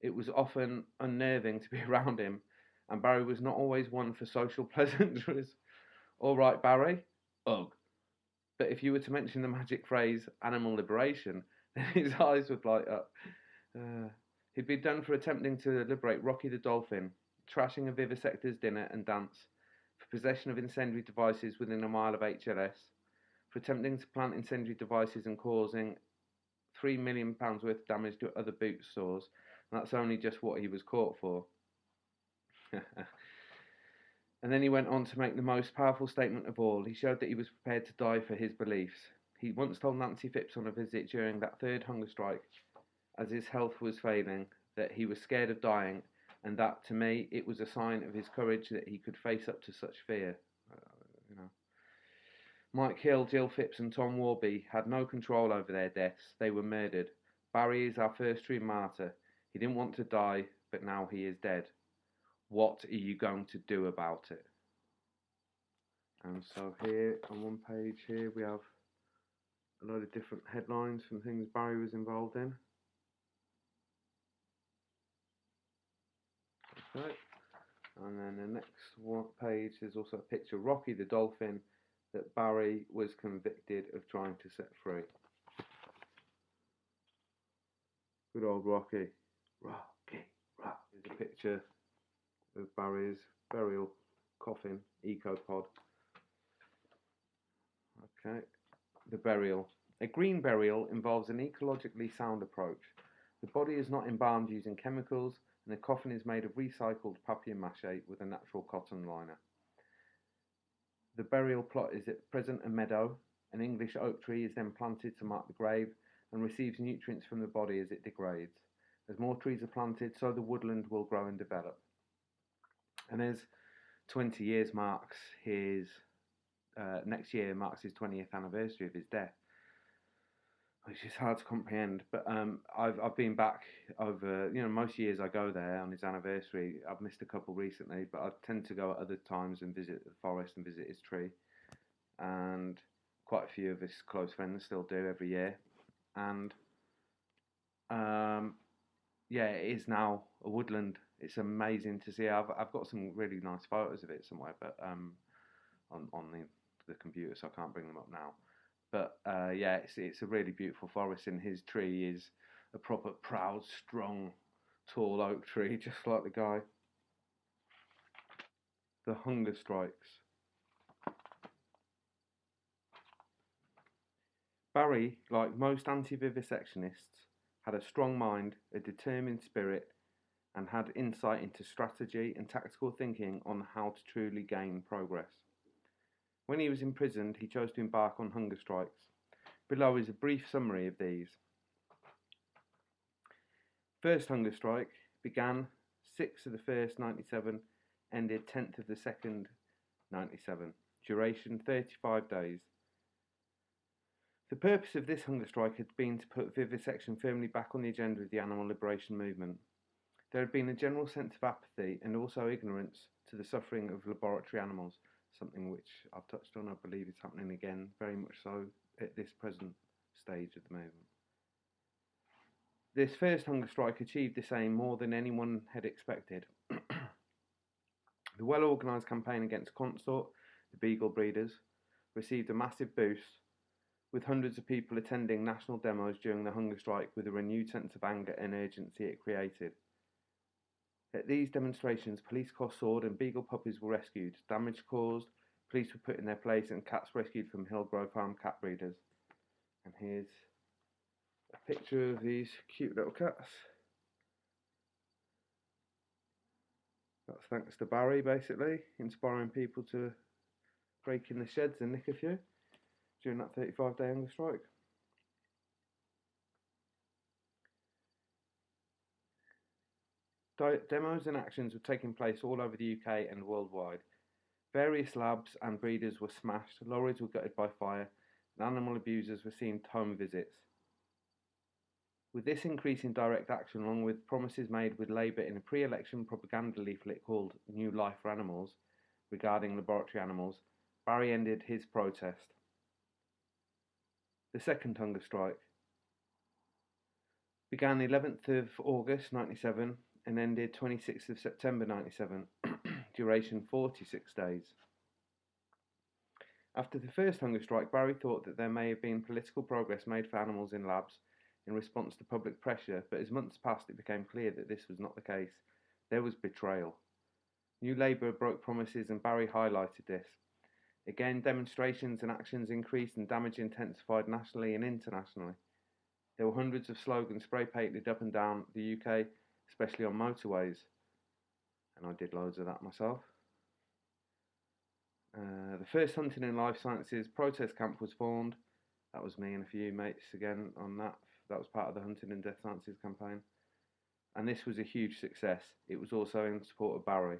It was often unnerving to be around him, and Barry was not always one for social pleasantries. All right, Barry? Ugh. But if you were to mention the magic phrase, animal liberation, then his eyes would light up. He'd been done for attempting to liberate Rocky the dolphin, trashing a vivisector's dinner and dance, for possession of incendiary devices within a mile of HLS, for attempting to plant incendiary devices and causing £3 million worth of damage to other boot stores, and that's only just what he was caught for. And then he went on to make the most powerful statement of all. He showed that he was prepared to die for his beliefs. He once told Nancy Phipps on a visit during that third hunger strike, as his health was failing, that he was scared of dying, and that, to me, it was a sign of his courage that he could face up to such fear. Mike Hill, Jill Phipps and Tom Warby had no control over their deaths. They were murdered. Barry is our first true martyr. He didn't want to die, but now he is dead. What are you going to do about it? And so here, on one page here, we have a load of different headlines from things Barry was involved in. Okay. And then the next page, there's also a picture of Rocky the dolphin that Barry was convicted of trying to set free. Good old Rocky. Rocky. There's a picture of Barry's burial coffin, ecopod. Okay. The burial. A green burial involves an ecologically sound approach. The body is not embalmed using chemicals, and the coffin is made of recycled papier-mâché with a natural cotton liner. The burial plot is at present a meadow. An English oak tree is then planted to mark the grave and receives nutrients from the body as it degrades. As more trees are planted, so the woodland will grow and develop. And as 20 years marks his, next year marks his 20th anniversary of his death, which is hard to comprehend. But I've been back over, most years I go there on his anniversary. I've missed a couple recently, but I tend to go at other times and visit the forest and visit his tree. And quite a few of his close friends still do every year. And yeah, it is now a woodland. It's amazing to see. I've got some really nice photos of it somewhere, but on the computer, so I can't bring them up now. But yeah, it's a really beautiful forest, and his tree is a proper proud, strong, tall oak tree, just like the guy. The hunger strikes. Barry, like most anti-vivisectionists, had a strong mind, a determined spirit, and had insight into strategy and tactical thinking on how to truly gain progress. When he was imprisoned, he chose to embark on hunger strikes. Below is a brief summary of these. First hunger strike began 6th of the 1st, 97, ended 10th of the 2nd, 97. Duration 35 days. The purpose of this hunger strike had been to put vivisection firmly back on the agenda of the animal liberation movement. There had been a general sense of apathy and also ignorance to the suffering of laboratory animals, something which I've touched on, I believe is happening again, very much so at this present stage of the movement. This first hunger strike achieved this aim more than anyone had expected. The well-organised campaign against Consort, the beagle breeders, received a massive boost, with hundreds of people attending national demos during the hunger strike with a renewed sense of anger and urgency it created. At these demonstrations, police crossed sword and beagle puppies were rescued, damage caused, police were put in their place, and cats rescued from Hillgrove Farm cat breeders. And here's a picture of these cute little cats. That's thanks to Barry, basically, inspiring people to break in the sheds and nick a few during that 35-day hunger strike. Demos and actions were taking place all over the UK and worldwide. Various labs and breeders were smashed, lorries were gutted by fire, and animal abusers received home visits. With this increase in direct action, along with promises made with Labour in a pre-election propaganda leaflet called New Life for Animals regarding laboratory animals, Barry ended his protest. The second hunger strike began 11th of August 97 and ended 26th of September 97, duration 46 days. After the first hunger strike, Barry thought that there may have been political progress made for animals in labs in response to public pressure, but as months passed it became clear that this was not the case. There was betrayal. New Labour broke promises and Barry highlighted this. Again, demonstrations and actions increased and damage intensified nationally and internationally. There were hundreds of slogans spray painted up and down the UK, especially on motorways, and I did loads of that myself. The first Hunting and Life Sciences protest camp was formed. That was me and a few mates again on that. That was part of the Hunting and Death Sciences campaign. And this was a huge success. It was also in support of Barry.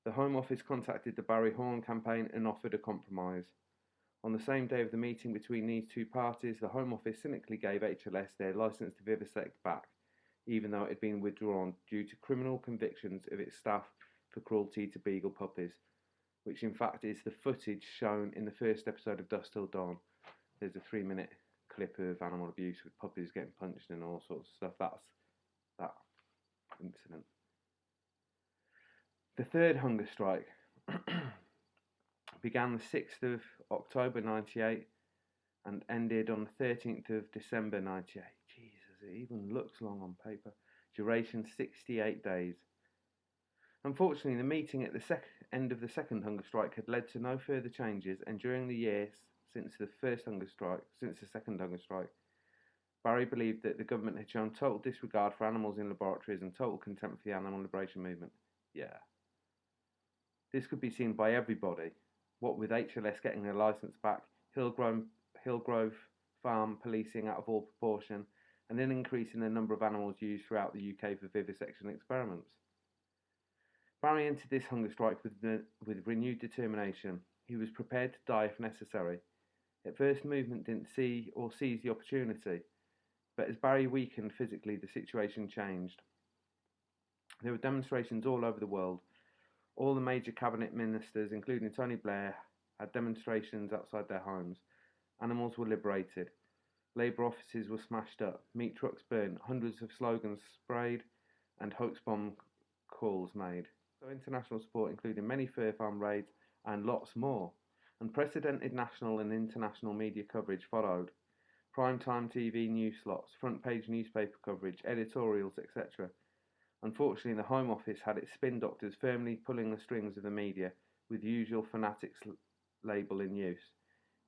The Home Office contacted the Barry Horne campaign and offered a compromise. On the same day of the meeting between these two parties, the Home Office cynically gave HLS their licence to vivisect back, even though it had been withdrawn due to criminal convictions of its staff for cruelty to beagle puppies, which in fact is the footage shown in the first episode of Dusk Till Dawn. There's a 3-minute clip of animal abuse with puppies getting punched and all sorts of stuff. That's that incident. The third hunger strike began the 6th of October 98 and ended on the 13th of December 98. Jesus, it even looks long on paper. Duration 68 days. Unfortunately, the meeting at the end of the second hunger strike had led to no further changes, and during the years since the second hunger strike, Barry believed that the government had shown total disregard for animals in laboratories and total contempt for the animal liberation movement. Yeah. This could be seen by everybody. What with HLS getting their licence back, Hillgrove Farm policing out of all proportion, and an increase in the number of animals used throughout the UK for vivisection experiments. Barry entered this hunger strike with renewed determination. He was prepared to die if necessary. At first, movement didn't see or seize the opportunity, but as Barry weakened physically, the situation changed. There were demonstrations all over the world. All the major cabinet ministers, including Tony Blair, had demonstrations outside their homes. Animals were liberated. Labour offices were smashed up. Meat trucks burnt. Hundreds of slogans sprayed and hoax bomb calls made. So international support, including many fur farm raids and lots more. Unprecedented national and international media coverage followed. Primetime TV news slots, front page newspaper coverage, editorials, etc. Unfortunately, the Home Office had its spin doctors firmly pulling the strings of the media, with the usual fanatics label in use.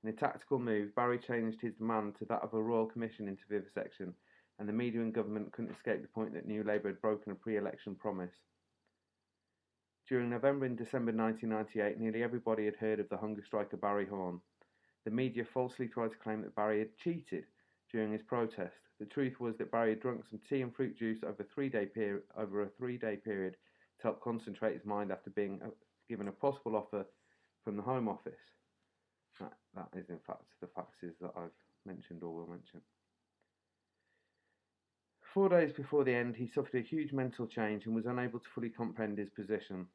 In a tactical move, Barry changed his demand to that of a royal commission into vivisection, and the media and government couldn't escape the point that New Labour had broken a pre-election promise. During November and December 1998, nearly everybody had heard of the hunger striker Barry Horne. The media falsely tried to claim that Barry had cheated during his protest. The truth was that Barry had drunk some tea and fruit juice over a three-day period to help concentrate his mind after being given a possible offer from the Home Office. That is, in fact, the facts that I've mentioned or will mention. 4 days before the end, he suffered a huge mental change and was unable to fully comprehend his position.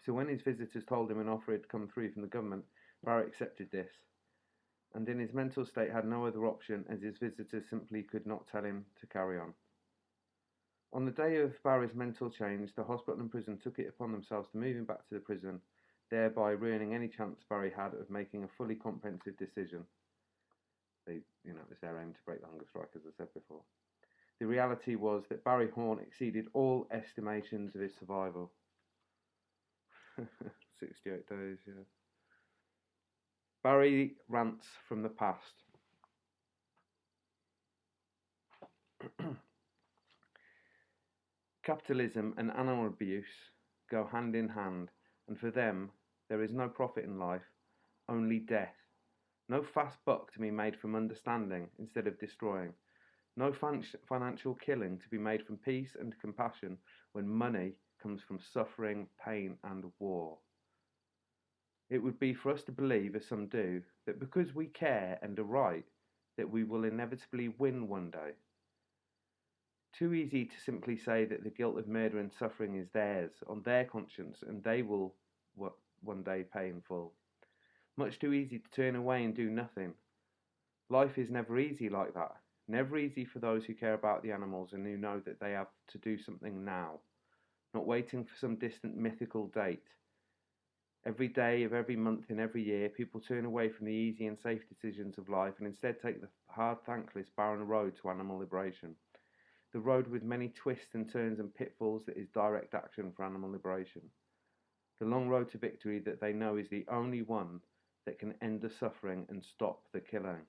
So when his visitors told him an offer had come through from the government, Barry accepted this, and in his mental state had no other option, as his visitors simply could not tell him to carry on. On the day of Barry's mental change, the hospital and prison took it upon themselves to move him back to the prison, thereby ruining any chance Barry had of making a fully comprehensive decision. It was their aim to break the hunger strike, as I said before. The reality was that Barry Horne exceeded all estimations of his survival. 68 days, yeah. Barry rants from the past. Capitalism and animal abuse go hand in hand, and for them there is no profit in life, only death. No fast buck to be made from understanding instead of destroying. No financial killing to be made from peace and compassion when money comes from suffering, pain and war. It would be for us to believe, as some do, that because we care and are right, that we will inevitably win one day. Too easy to simply say that the guilt of murder and suffering is theirs, on their conscience, and they will one day pay in full. Much too easy to turn away and do nothing. Life is never easy like that. Never easy for those who care about the animals and who know that they have to do something now, not waiting for some distant mythical date. Every day of every month and every year, people turn away from the easy and safe decisions of life and instead take the hard, thankless, barren road to animal liberation. The road with many twists and turns and pitfalls that is direct action for animal liberation. The long road to victory that they know is the only one that can end the suffering and stop the killing.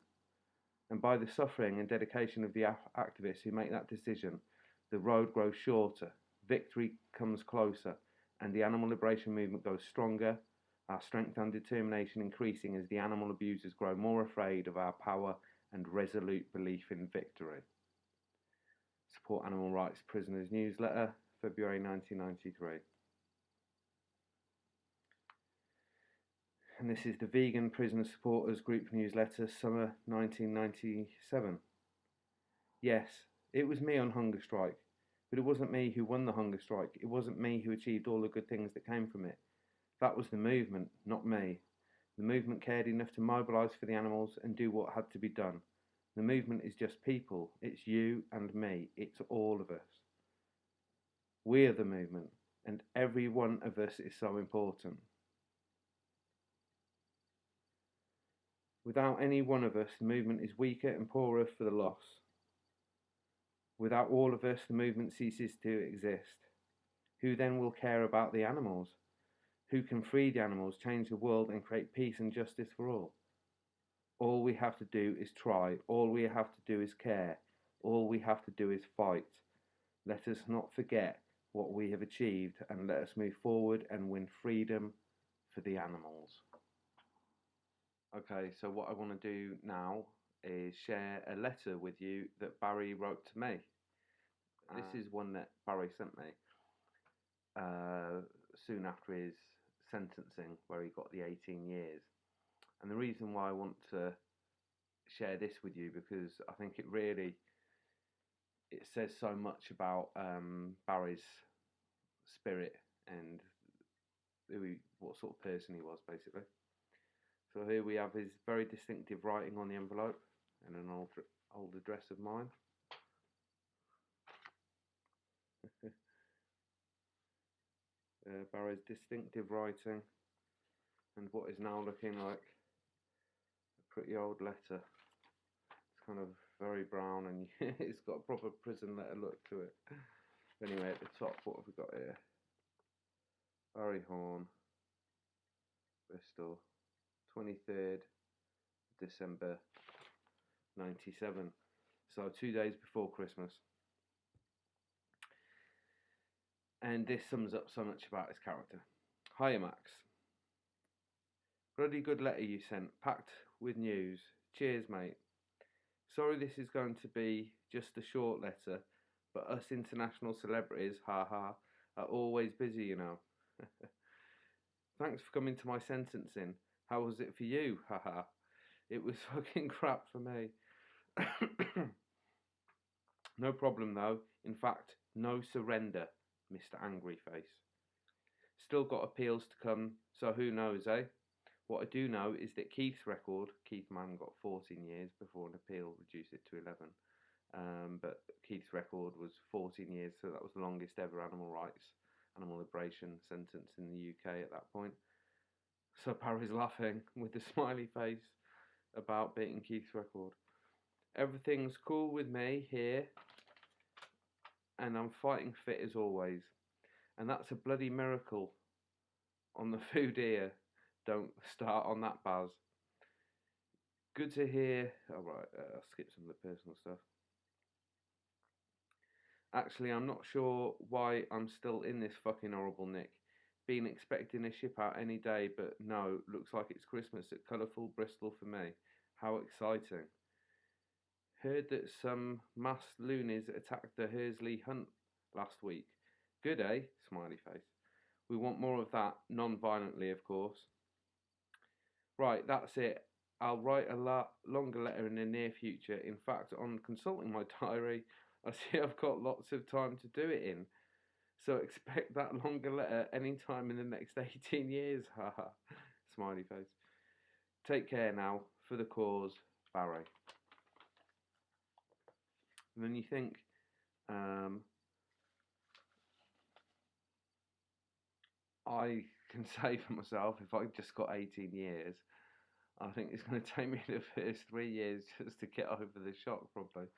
And by the suffering and dedication of the activists who make that decision, the road grows shorter, victory comes closer, and the animal liberation movement goes stronger, our strength and determination increasing as the animal abusers grow more afraid of our power and resolute belief in victory. Support Animal Rights Prisoners Newsletter, February 1993. And this is the Vegan Prisoner Supporters Group Newsletter, summer 1997. Yes, it was me on hunger strike, but it wasn't me who won the hunger strike. It wasn't me who achieved all the good things that came from it. That was the movement, not me. The movement cared enough to mobilise for the animals and do what had to be done. The movement is just people. It's you and me. It's all of us. We are the movement, and every one of us is so important. Without any one of us, the movement is weaker and poorer for the loss. Without all of us, the movement ceases to exist. Who then will care about the animals? Who can free the animals, change the world and create peace and justice for all? All we have to do is try. All we have to do is care. All we have to do is fight. Let us not forget what we have achieved and let us move forward and win freedom for the animals. Okay, so what I want to do now is share a letter with you that Barry wrote to me. This is one that Barry sent me soon after his sentencing, where he got the 18 years. And the reason why I want to share this with you, because I think it says so much about Barry's spirit and what sort of person he was, basically. So here we have his very distinctive writing on the envelope and an old address of mine. Barry's distinctive writing and what is now looking like a pretty old letter. It's kind of very brown and it's got a proper prison letter look to it. Anyway, at the top, what have we got here? Barry Horne, Bristol, 23rd December 97. So 2 days before Christmas. And this sums up so much about his character. Hiya, Max. Bloody good letter you sent, packed with news. Cheers, mate. Sorry this is going to be just a short letter, but us international celebrities, haha, are always busy, you know. Thanks for coming to my sentencing. How was it for you, haha? It was fucking crap for me. No problem though. In fact, no surrender, Mr. Angry Face. Still got appeals to come, so who knows, eh? What I do know is that Keith's record, Keith Mann got 14 years before an appeal reduced it to 11. But Keith's record was 14 years, so that was the longest ever animal liberation sentence in the UK at that point. So Barry's laughing with the smiley face about beating Keith's record. Everything's cool with me here, and I'm fighting fit as always. And that's a bloody miracle on the food here. Don't start on that, Baz. Good to hear. Alright, I'll skip some of the personal stuff. Actually, I'm not sure why I'm still in this fucking horrible nick. Been expecting a ship out any day, but no, looks like it's Christmas at colourful Bristol for me. How exciting. Heard that some masked loonies attacked the Hersley Hunt last week. Good, eh? Smiley face. We want more of that, non-violently, of course. Right, that's it. I'll write a longer letter in the near future. In fact, on consulting my diary, I see I've got lots of time to do it in. So expect that longer letter any time in the next 18 years. Haha. Smiley face. Take care now. For the cause, Barry. And then you think, I can say for myself, if I just got 18 years, I think it's going to take me the first 3 years just to get over the shock, probably.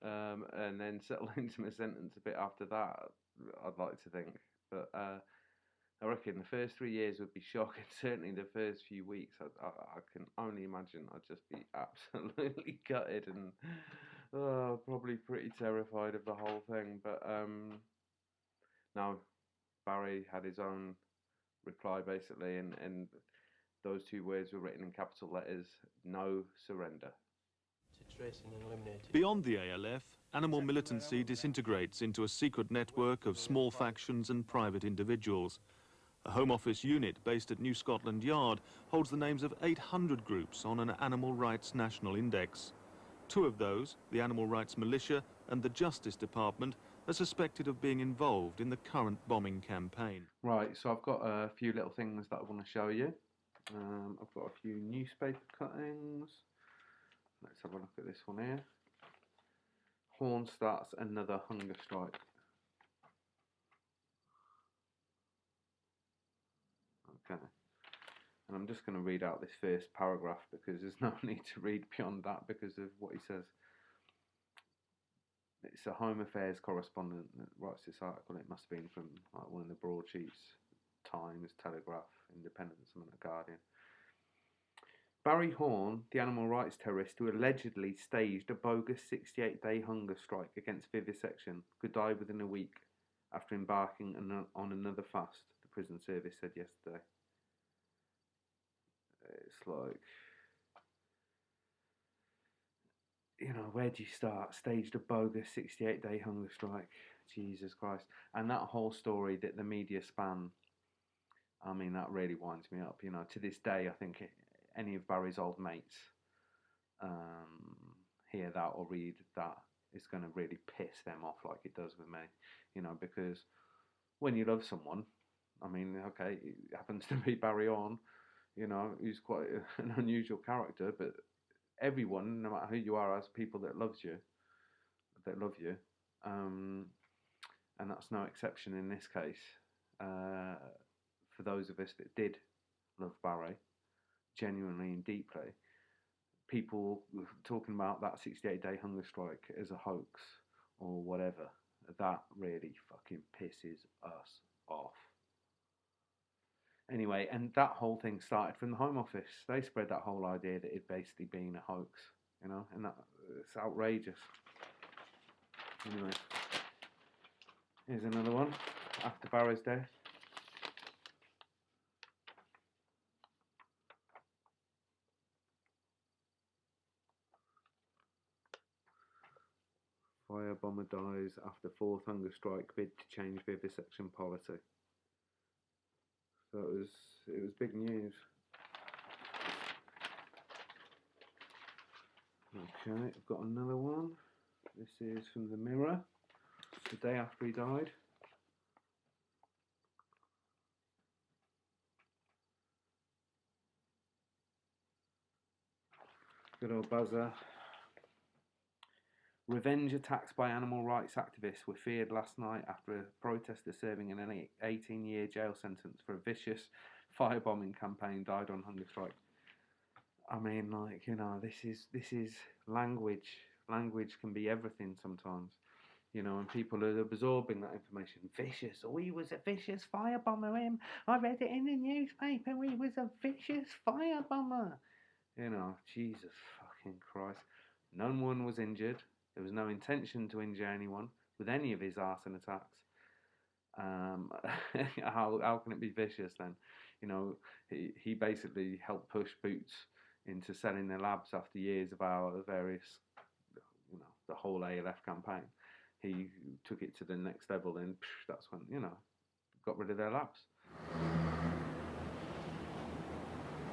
And then settle into my sentence a bit after that, I'd like to think. But I reckon the first 3 years would be shocking. Certainly the first few weeks, I can only imagine I'd just be absolutely gutted and probably pretty terrified of the whole thing. But no, Barry had his own reply basically, and those two words were written in capital letters: no surrender. Beyond the ALF, animal militancy disintegrates into a secret network of small factions and private individuals. A Home Office unit based at New Scotland Yard holds the names of 800 groups on an Animal Rights National Index. Two of those, the Animal Rights Militia and the Justice Department, are suspected of being involved in the current bombing campaign. Right, so I've got a few little things that I want to show you. I've got a few newspaper cuttings. Let's have a look at this one here. Horne starts another hunger strike. Okay. And I'm just going to read out this first paragraph because there's no need to read beyond that because of what he says. It's a Home Affairs correspondent that writes this article. It must have been from like, one of the broadsheets, Times, Telegraph, Independent, something like Guardian. Barry Horne, the animal rights terrorist who allegedly staged a bogus 68-day hunger strike against vivisection, could die within a week after embarking on another fast, the prison service said yesterday. It's like, you know, where do you start? Staged a bogus 68-day hunger strike. Jesus Christ. And that whole story that the media span, I mean, that really winds me up. You know, to this day, I think any of Barry's old mates hear that or read that, it's going to really piss them off like it does with me. You know, because when you love someone, I mean, okay, it happens to be Barry Horne, you know, he's quite an unusual character, but everyone, no matter who you are, has people that love you. And that's no exception in this case. For those of us that did love Barry, genuinely and deeply, people talking about that 68-day hunger strike as a hoax or whatever, that really fucking pisses us off. Anyway, and that whole thing started from the Home Office. They spread that whole idea that it'd basically been a hoax, you know, and It's outrageous. Anyway, here's another one after Barry's death. Fire bomber dies after fourth hunger strike bid to change vivisection policy. So it was big news. Okay, I've got another one. This is from the Mirror, the day after he died. Good old buzzer. Revenge attacks by animal rights activists were feared last night after a protester serving an 18-year jail sentence for a vicious firebombing campaign died on hunger strike. I mean, like, you know, this is language. Language can be everything sometimes, you know, and people are absorbing that information. Vicious. Oh, he was a vicious firebomber, him. I read it in the newspaper. He was a vicious firebomber. You know, Jesus fucking Christ. No one was injured. There was no intention to injure anyone with any of his arson attacks. How can it be vicious then? You know, he basically helped push Boots into selling their labs after years of our various, you know, the whole ALF campaign. He took it to the next level, and that's when, you know, got rid of their labs.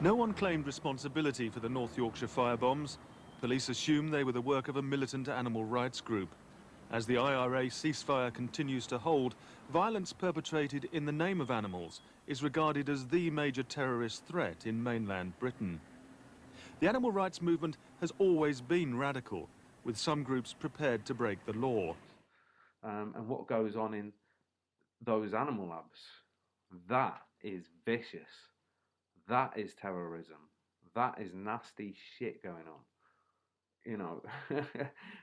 No one claimed responsibility for the North Yorkshire firebombs. Police assume they were the work of a militant animal rights group. As the IRA ceasefire continues to hold, violence perpetrated in the name of animals is regarded as the major terrorist threat in mainland Britain. The animal rights movement has always been radical, with some groups prepared to break the law. And what goes on in those animal labs, that is vicious. That is terrorism. That is nasty shit going on. You know,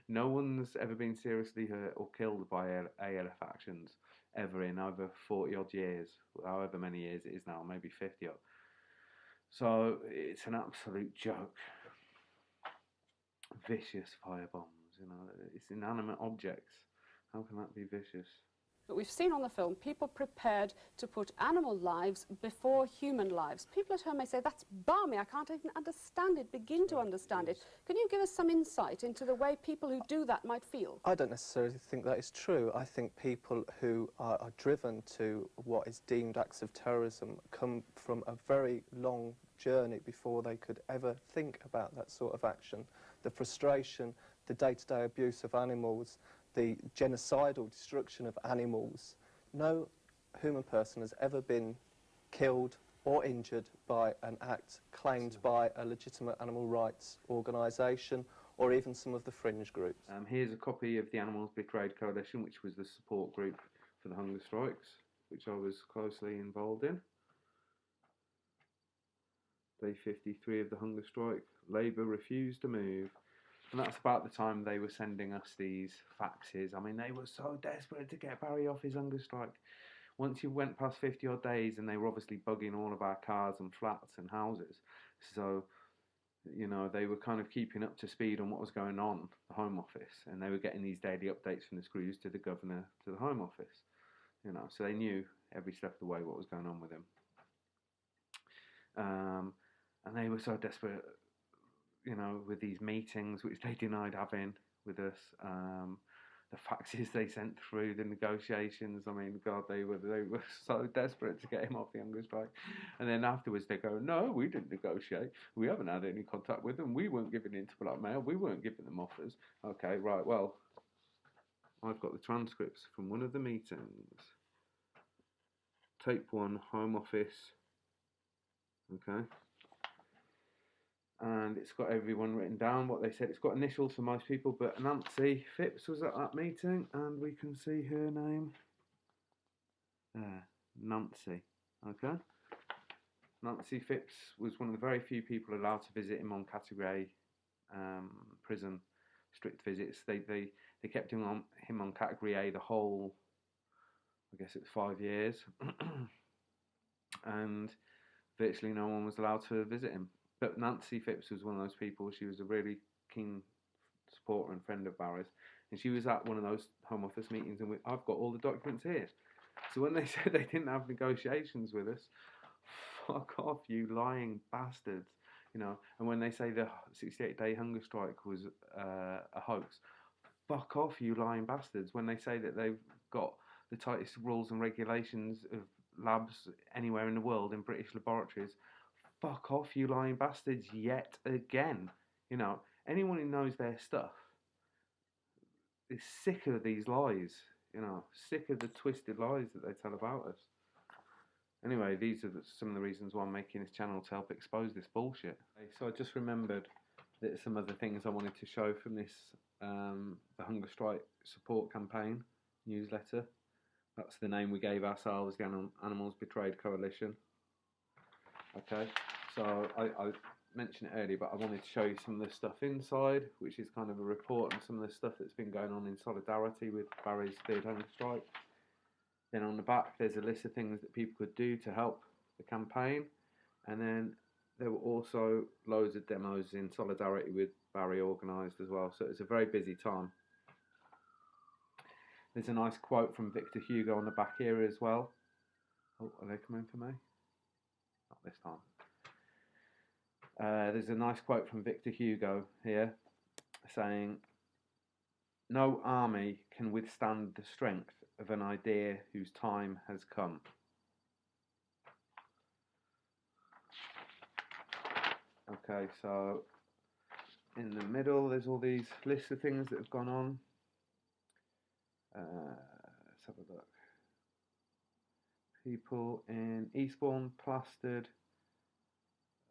no one's ever been seriously hurt or killed by ALF actions ever in over 40 odd years, however many years it is now, maybe 50 odd. So it's an absolute joke. Vicious firebombs, you know, it's inanimate objects. How can that be vicious? But we've seen on the film people prepared to put animal lives before human lives. People at home may say, that's balmy, I can't even understand it, begin to understand it. Can you give us some insight into the way people who do that might feel? I don't necessarily think that is true. I think people who are driven to what is deemed acts of terrorism come from a very long journey before they could ever think about that sort of action. The frustration, the day-to-day abuse of animals, the genocidal destruction of animals. No human person has ever been killed or injured by an act claimed by a legitimate animal rights organisation or even some of the fringe groups. Here's a copy of the Animals Betrayed Coalition, which was the support group for the hunger strikes, which I was closely involved in. Day 53 of the hunger strike. Labour refused to move. And that's about the time they were sending us these faxes. I mean, they were so desperate to get Barry off his hunger strike. Once you went past 50 odd days, and they were obviously bugging all of our cars and flats and houses. So, you know, they were kind of keeping up to speed on what was going on, the Home Office. And they were getting these daily updates from the Screws to the Governor to the Home Office. You know, so they knew every step of the way what was going on with him. And they were so desperate, you know, with these meetings, which they denied having with us, the faxes they sent through, the negotiations. I mean, God, they were so desperate to get him off the hunger strike. And then afterwards they go, no, we didn't negotiate. We haven't had any contact with them. We weren't giving in to blackmail. We weren't giving them offers. Okay, right, well, I've got the transcripts from one of the meetings. Tape 1, Home Office. Okay. And it's got everyone written down, what they said. It's got initials for most people, but Nancy Phipps was at that meeting, and we can see her name there, Nancy, okay? Nancy Phipps was one of the very few people allowed to visit him on Category A prison, strict visits. They kept him on Category A the whole, I guess it's 5 years, and virtually no one was allowed to visit him. But Nancy Phipps was one of those people. She was a really keen supporter and friend of Barry's, and she was at one of those Home Office meetings, and I've got all the documents here. So when they said they didn't have negotiations with us, fuck off, you lying bastards, you know. And when they say the 68-day hunger strike was a hoax, fuck off, you lying bastards. When they say that they've got the tightest rules and regulations of labs anywhere in the world in British laboratories, fuck off, you lying bastards, yet again. You know, anyone who knows their stuff is sick of these lies, you know, sick of the twisted lies that they tell about us. Anyway, these are some of the reasons why I'm making this channel, to help expose this bullshit. So I just remembered that some other things I wanted to show from this, the Hunger Strike Support Campaign newsletter. That's the name we gave ourselves, the Animals Betrayed Coalition. Okay, so I mentioned it earlier, but I wanted to show you some of the stuff inside, which is kind of a report on some of the stuff that's been going on in solidarity with Barry's third hunger strike. Then on the back, there's a list of things that people could do to help the campaign. And then there were also loads of demos in solidarity with Barry organised as well. So it's a very busy time. There's a nice quote from Victor Hugo on the back here as well. Oh, are they coming for me? Not this time. There's a nice quote from Victor Hugo here saying, "No army can withstand the strength of an idea whose time has come." Okay, so in the middle there's all these lists of things that have gone on. Let's have a look. People in Eastbourne plastered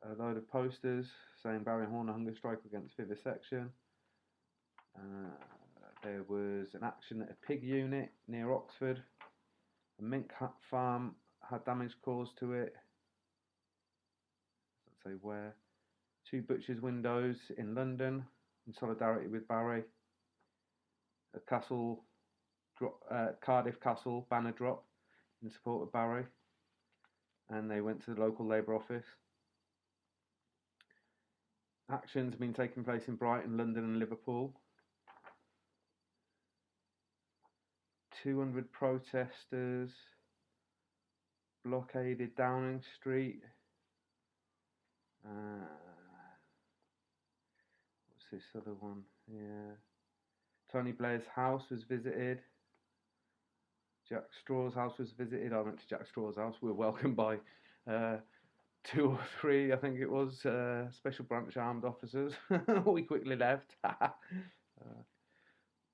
a load of posters saying Barry Horne hunger strike against vivisection. There was an action at a pig unit near Oxford. A mink farm had damage caused to it. Let's say where. 2 butchers' windows in London in solidarity with Barry. A castle, Cardiff Castle banner drop in support of Barry. And they went to the local Labour office. Actions have been taking place in Brighton, London and Liverpool. 200 protesters blockaded Downing Street. What's this other one? Yeah. Tony Blair's house was visited. Jack Straw's house was visited. I went to Jack Straw's house. We were welcomed by 2 or 3, I think it was, special branch armed officers. We quickly left.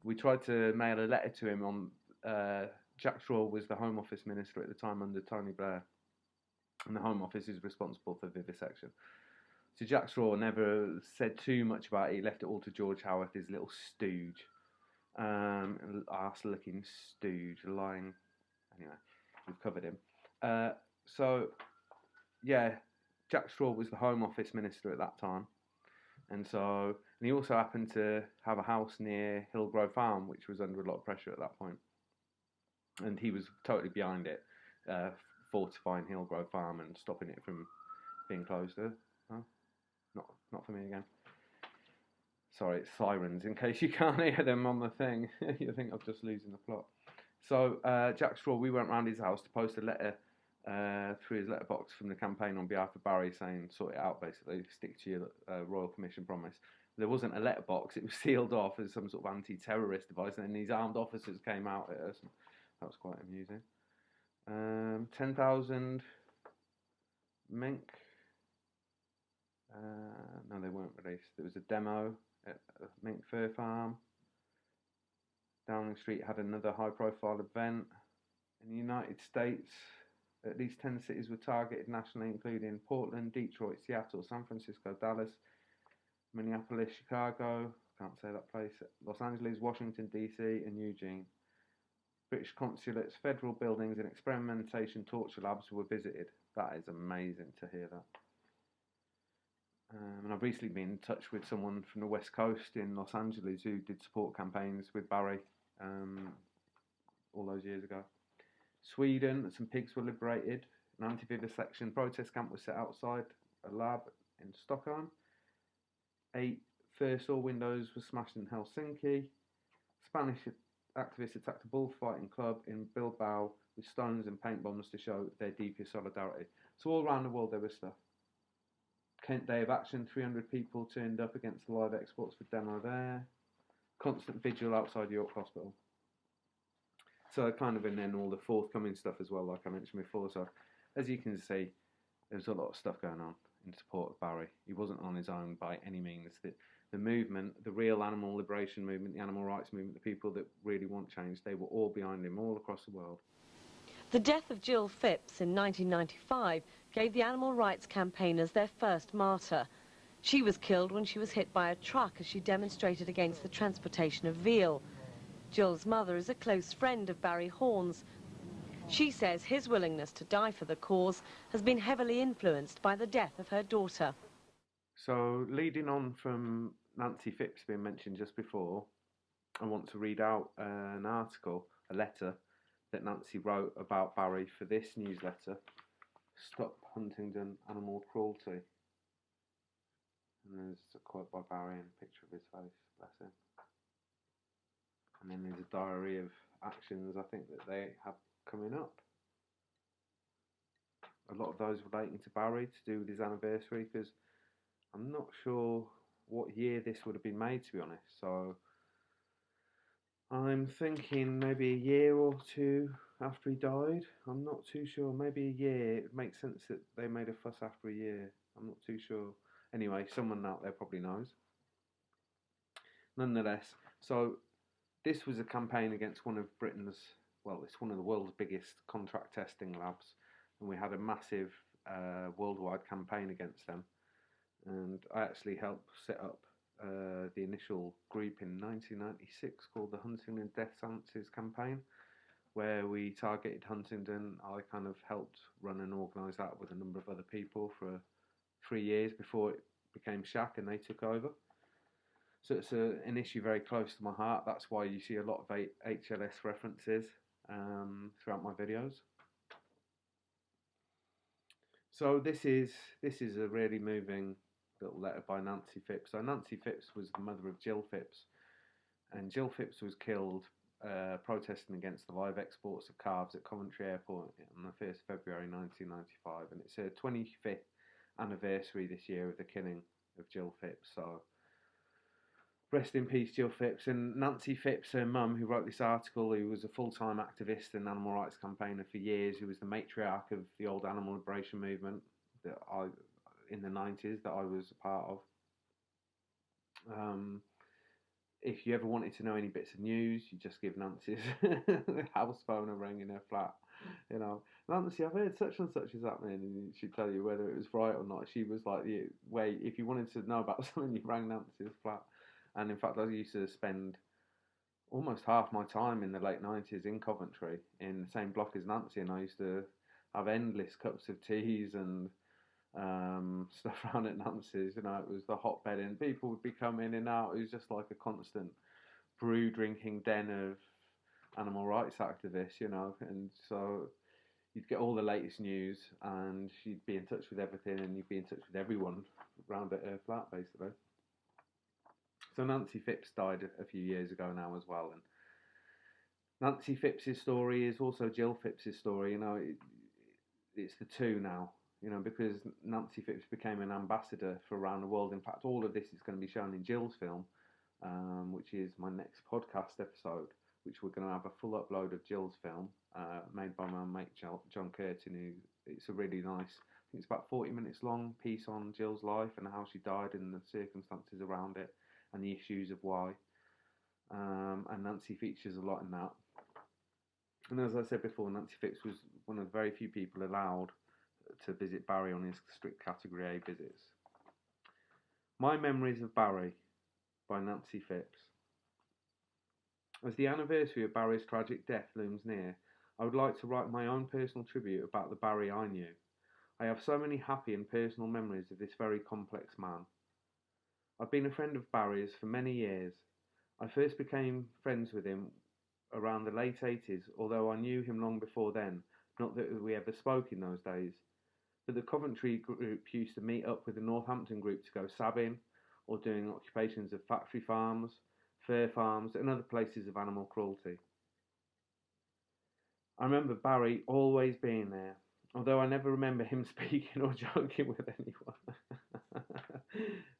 We tried to mail a letter to him on... Jack Straw was the Home Office Minister at the time under Tony Blair, and the Home Office is responsible for vivisection. So Jack Straw never said too much about it. He left it all to George Howarth, his little stooge, arse-looking stooge, lying. Anyway, we've covered him. So yeah, Jack Straw was the Home Office Minister at that time, and he also happened to have a house near Hillgrove Farm, which was under a lot of pressure at that point. And he was totally behind it, fortifying Hillgrove Farm and stopping it from being closed. Oh, not for me again. Sorry, it's sirens, in case you can't hear them on the thing. You think I'm just losing the plot. So Jack Straw, we went round his house to post a letter through his letterbox from the campaign on behalf of Barry, saying sort it out, basically, stick to your Royal Commission promise. There wasn't a letterbox, it was sealed off as some sort of anti-terrorist device, and then these armed officers came out at us. That was quite amusing. 10,000 mink. No, they weren't released. There was a demo at a mink fur farm. Downing Street had another high-profile event. In the United States, at least 10 cities were targeted nationally, including Portland, Detroit, Seattle, San Francisco, Dallas, Minneapolis, Chicago, can't say that place, Los Angeles, Washington, DC, and Eugene. British consulates, federal buildings, and experimentation torture labs were visited. That is amazing to hear that. And I've recently been in touch with someone from the West Coast in Los Angeles who did support campaigns with Barry all those years ago. Sweden, some pigs were liberated. An anti-vivisection protest camp was set outside a lab in Stockholm. 8 First, all windows were smashed in Helsinki. Spanish activists attacked a bullfighting club in Bilbao with stones and paint bombs to show their deepest solidarity. So all around the world there was stuff. Kent Day of Action, 300 people turned up against the live exports for demo there. Constant vigil outside York Hospital. So kind of, and then all the forthcoming stuff as well, like I mentioned before. So as you can see, there's a lot of stuff going on in support of Barry. He wasn't on his own by any means. The movement, the real animal liberation movement, the animal rights movement, the people that really want change, they were all behind him all across the world. The death of Jill Phipps in 1995 gave the animal rights campaigners their first martyr. She was killed when she was hit by a truck as she demonstrated against the transportation of veal. Jill's mother is a close friend of Barry Horne's. She says his willingness to die for the cause has been heavily influenced by the death of her daughter. So leading on from Nancy Phipps being mentioned just before, I want to read out an article, a letter that Nancy wrote about Barry for this newsletter, Stop Huntingdon Animal Cruelty. And there's a quote by Barry and a picture of his face, bless him. And then there's a diary of actions I think that they have coming up. A lot of those relating to Barry to do with his anniversary, because I'm not sure what year this would have been made, to be honest. So I'm thinking maybe a year or two after he died. I'm not too sure. Maybe a year. It makes sense that they made a fuss after a year. I'm not too sure. Anyway, someone out there probably knows. Nonetheless, so this was a campaign against one of Britain's, well, it's one of the world's biggest contract testing labs. And we had a massive worldwide campaign against them. And I actually helped set up the initial group in 1996 called the Huntingdon Death Sentences Campaign, where we targeted Huntingdon. I kind of helped run and organise that with a number of other people for 3 years before it became Shack and they took over. So it's an issue very close to my heart. That's why you see a lot of HLS references throughout my videos. So this is a really moving little letter by Nancy Phipps. So Nancy Phipps was the mother of Jill Phipps, and Jill Phipps was killed protesting against the live exports of calves at Coventry Airport on the 1st of February 1995, and it's her 25th anniversary this year of the killing of Jill Phipps. So rest in peace, Jill Phipps. And Nancy Phipps, her mum, who wrote this article, who was a full-time activist and animal rights campaigner for years, who was the matriarch of the old animal liberation movement that in the 90s that I was a part of. If you ever wanted to know any bits of news, you just give Nancy's house phone a ring in her flat. You know, Nancy, I've heard such and such is happening, and she'd tell you whether it was right or not. She was like the way, if you wanted to know about something, you rang Nancy's flat. And in fact, I used to spend almost half my time in the late 90s in Coventry, in the same block as Nancy, and I used to have endless cups of teas and stuff around at Nancy's. You know, it was the hotbed, and people would be coming in and out. It was just like a constant brew drinking den of animal rights activists, you know. And so you'd get all the latest news, and she'd be in touch with everything, and you'd be in touch with everyone round at her flat, basically. So Nancy Phipps died a few years ago now as well, and Nancy Phipps' story is also Jill Phipps' story. You know, it's the two now. You know, because Nancy Phipps became an ambassador for around the world. In fact, all of this is going to be shown in Jill's film, which is my next podcast episode, which we're going to have a full upload of Jill's film, made by my mate John Curtin. It's a really nice, I think it's about 40 minutes long, piece on Jill's life and how she died and the circumstances around it and the issues of why. And Nancy features a lot in that. And as I said before, Nancy Phipps was one of the very few people allowed to visit Barry on his strict Category A visits. My Memories of Barry by Nancy Phipps. As the anniversary of Barry's tragic death looms near, I would like to write my own personal tribute about the Barry I knew. I have so many happy and personal memories of this very complex man. I've been a friend of Barry's for many years. I first became friends with him around the late 80s, although I knew him long before then, not that we ever spoke in those days. But the Coventry group used to meet up with the Northampton group to go sabbing, or doing occupations of factory farms, fur farms, and other places of animal cruelty. I remember Barry always being there, although I never remember him speaking or joking with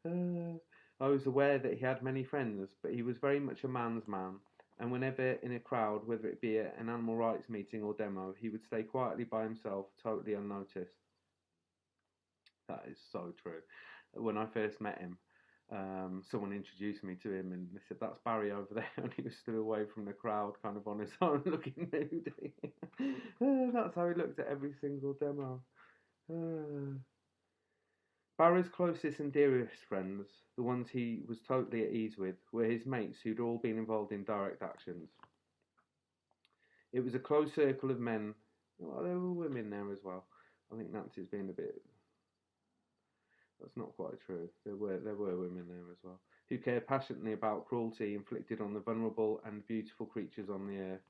anyone. I was aware that he had many friends, but he was very much a man's man, and whenever in a crowd, whether it be at an animal rights meeting or demo, he would stay quietly by himself, totally unnoticed. That is so true. When I first met him, someone introduced me to him and they said, "That's Barry over there," and he was stood away from the crowd, kind of on his own, looking moody. That's how he looked at every single demo. Barry's closest and dearest friends, the ones he was totally at ease with, were his mates who'd all been involved in direct actions. It was a close circle of men. Well, there were women there as well. I think Nancy's been a bit... That's not quite true. There were women there as well, who cared passionately about cruelty inflicted on the vulnerable and beautiful creatures on the earth.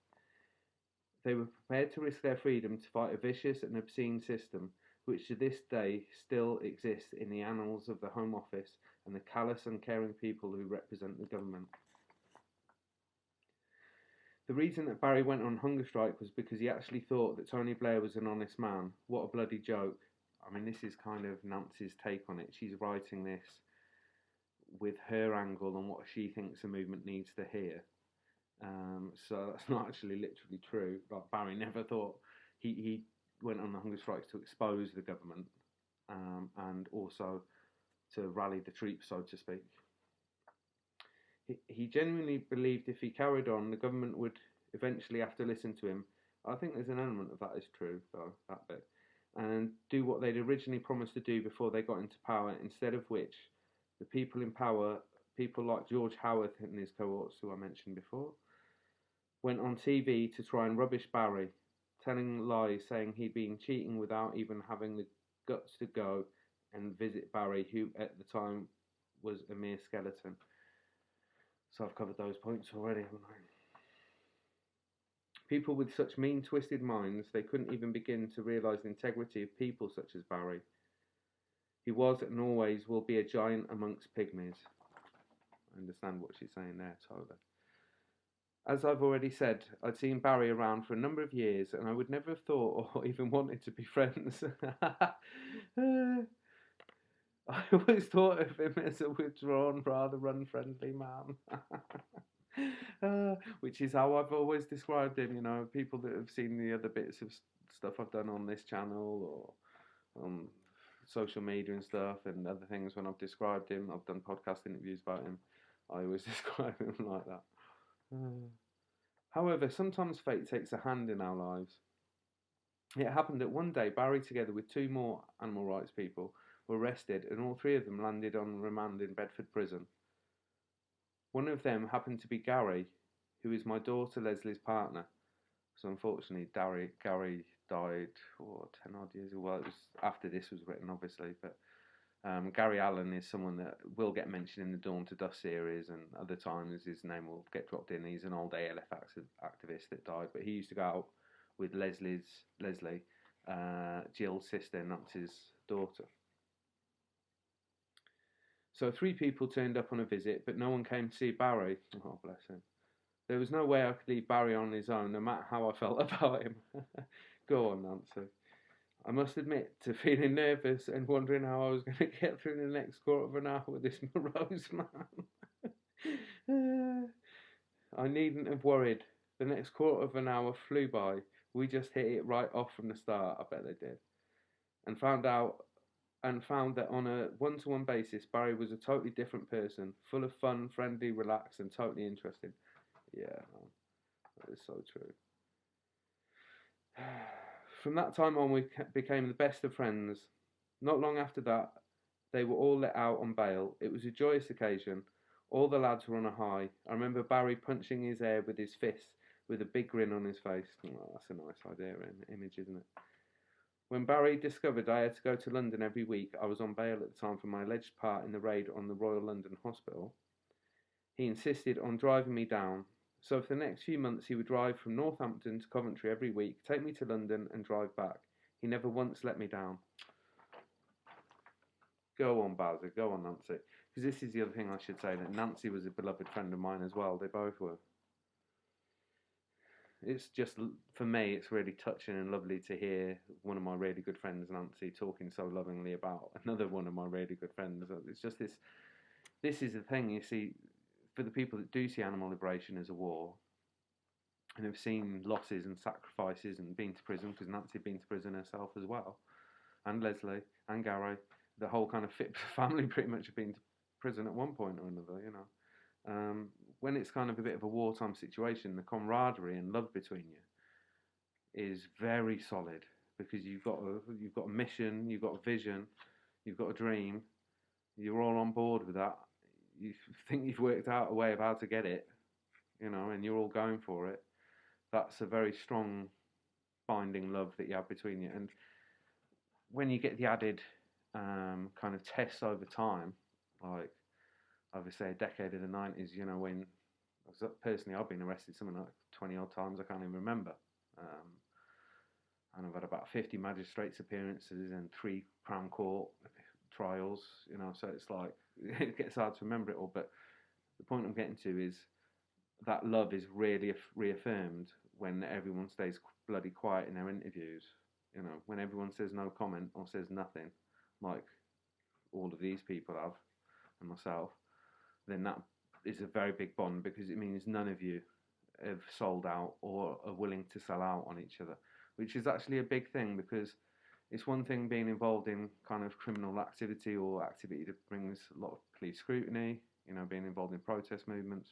They were prepared to risk their freedom to fight a vicious and obscene system which to this day still exists in the annals of the Home Office and the callous, uncaring people who represent the government. The reason that Barry went on hunger strike was because he actually thought that Tony Blair was an honest man. What a bloody joke. I mean, this is kind of Nancy's take on it. She's writing this with her angle on what she thinks the movement needs to hear. So that's not actually literally true. Like, Barry never thought... He went on the hunger strikes to expose the government and also to rally the troops, so to speak. He genuinely believed if he carried on, the government would eventually have to listen to him. I think there's an element of that is true, though, that bit. And do what they'd originally promised to do before they got into power, instead of which the people in power, people like George Howarth and his cohorts, who I mentioned before, went on TV to try and rubbish Barry, telling lies, saying he'd been cheating without even having the guts to go and visit Barry, who at the time was a mere skeleton. So I've covered those points already, haven't I? People with such mean, twisted minds, they couldn't even begin to realise the integrity of people such as Barry. He was and always will be a giant amongst pygmies. I understand what she's saying there, totally. As I've already said, I'd seen Barry around for a number of years, and I would never have thought or even wanted to be friends. I always thought of him as a withdrawn, rather unfriendly man. Which is how I've always described him, you know, people that have seen the other bits of stuff I've done on this channel or on social media and stuff and other things. When I've described him, I've done podcast interviews about him, I always describe him like that. However, sometimes fate takes a hand in our lives. It happened that one day Barry, together with two more animal rights people, were arrested, and all three of them landed on remand in Bedford Prison. One of them happened to be Gary, who is my daughter Leslie's partner. So unfortunately, Gary died 10 odd years ago. Well, it was after this was written, obviously, but Gary Allen is someone that will get mentioned in the Dawn to Dust series, and other times his name will get dropped in. He's an old ALF activist that died, but he used to go out with Leslie, Jill's sister, Nancy's daughter. So 3 people turned up on a visit, but no one came to see Barry. Oh, bless him. There was no way I could leave Barry on his own, no matter how I felt about him. Go on, Nancy. I must admit to feeling nervous and wondering how I was going to get through the next quarter of an hour with this morose man. I needn't have worried. The next quarter of an hour flew by. We just hit it right off from the start, I bet they did. And found that on a one-to-one basis, Barry was a totally different person, full of fun, friendly, relaxed, and totally interested. Yeah, that is so true. From that time on, we became the best of friends. Not long after that, they were all let out on bail. It was a joyous occasion. All the lads were on a high. I remember Barry punching his air with his fist, with a big grin on his face. Oh, that's a nice idea, image, isn't it? When Barry discovered I had to go to London every week, I was on bail at the time for my alleged part in the raid on the Royal London Hospital. He insisted on driving me down. So for the next few months he would drive from Northampton to Coventry every week, take me to London and drive back. He never once let me down. Go on, Bazza, go on, Nancy. Because this is the other thing I should say, that Nancy was a beloved friend of mine as well. They both were. It's just, for me, it's really touching and lovely to hear one of my really good friends, Nancy, talking so lovingly about another one of my really good friends. It's just this is the thing, you see, for the people that do see animal liberation as a war, and have seen losses and sacrifices and been to prison, because Nancy had been to prison herself as well, and Leslie, and Gary, the whole kind of Phipps family pretty much have been to prison at one point or another, you know. When it's kind of a bit of a wartime situation, the camaraderie and love between you is very solid, because you've got a mission, you've got a vision, you've got a dream, you're all on board with that. You think you've worked out a way of how to get it, you know, and you're all going for it. That's a very strong binding love that you have between you. And when you get the added kind of tests over time, like obviously a decade of the 90s, you know, when personally I've been arrested something like 20 odd times, I can't even remember. And I've had about 50 magistrates appearances and 3 Crown Court trials, you know, so it's like, it gets hard to remember it all, but the point I'm getting to is that love is really reaffirmed when everyone stays bloody quiet in their interviews, you know, when everyone says no comment or says nothing, like all of these people have, and myself, then that is a very big bond, because it means none of you have sold out or are willing to sell out on each other, which is actually a big thing, because it's one thing being involved in kind of criminal activity or activity that brings a lot of police scrutiny, you know, being involved in protest movements.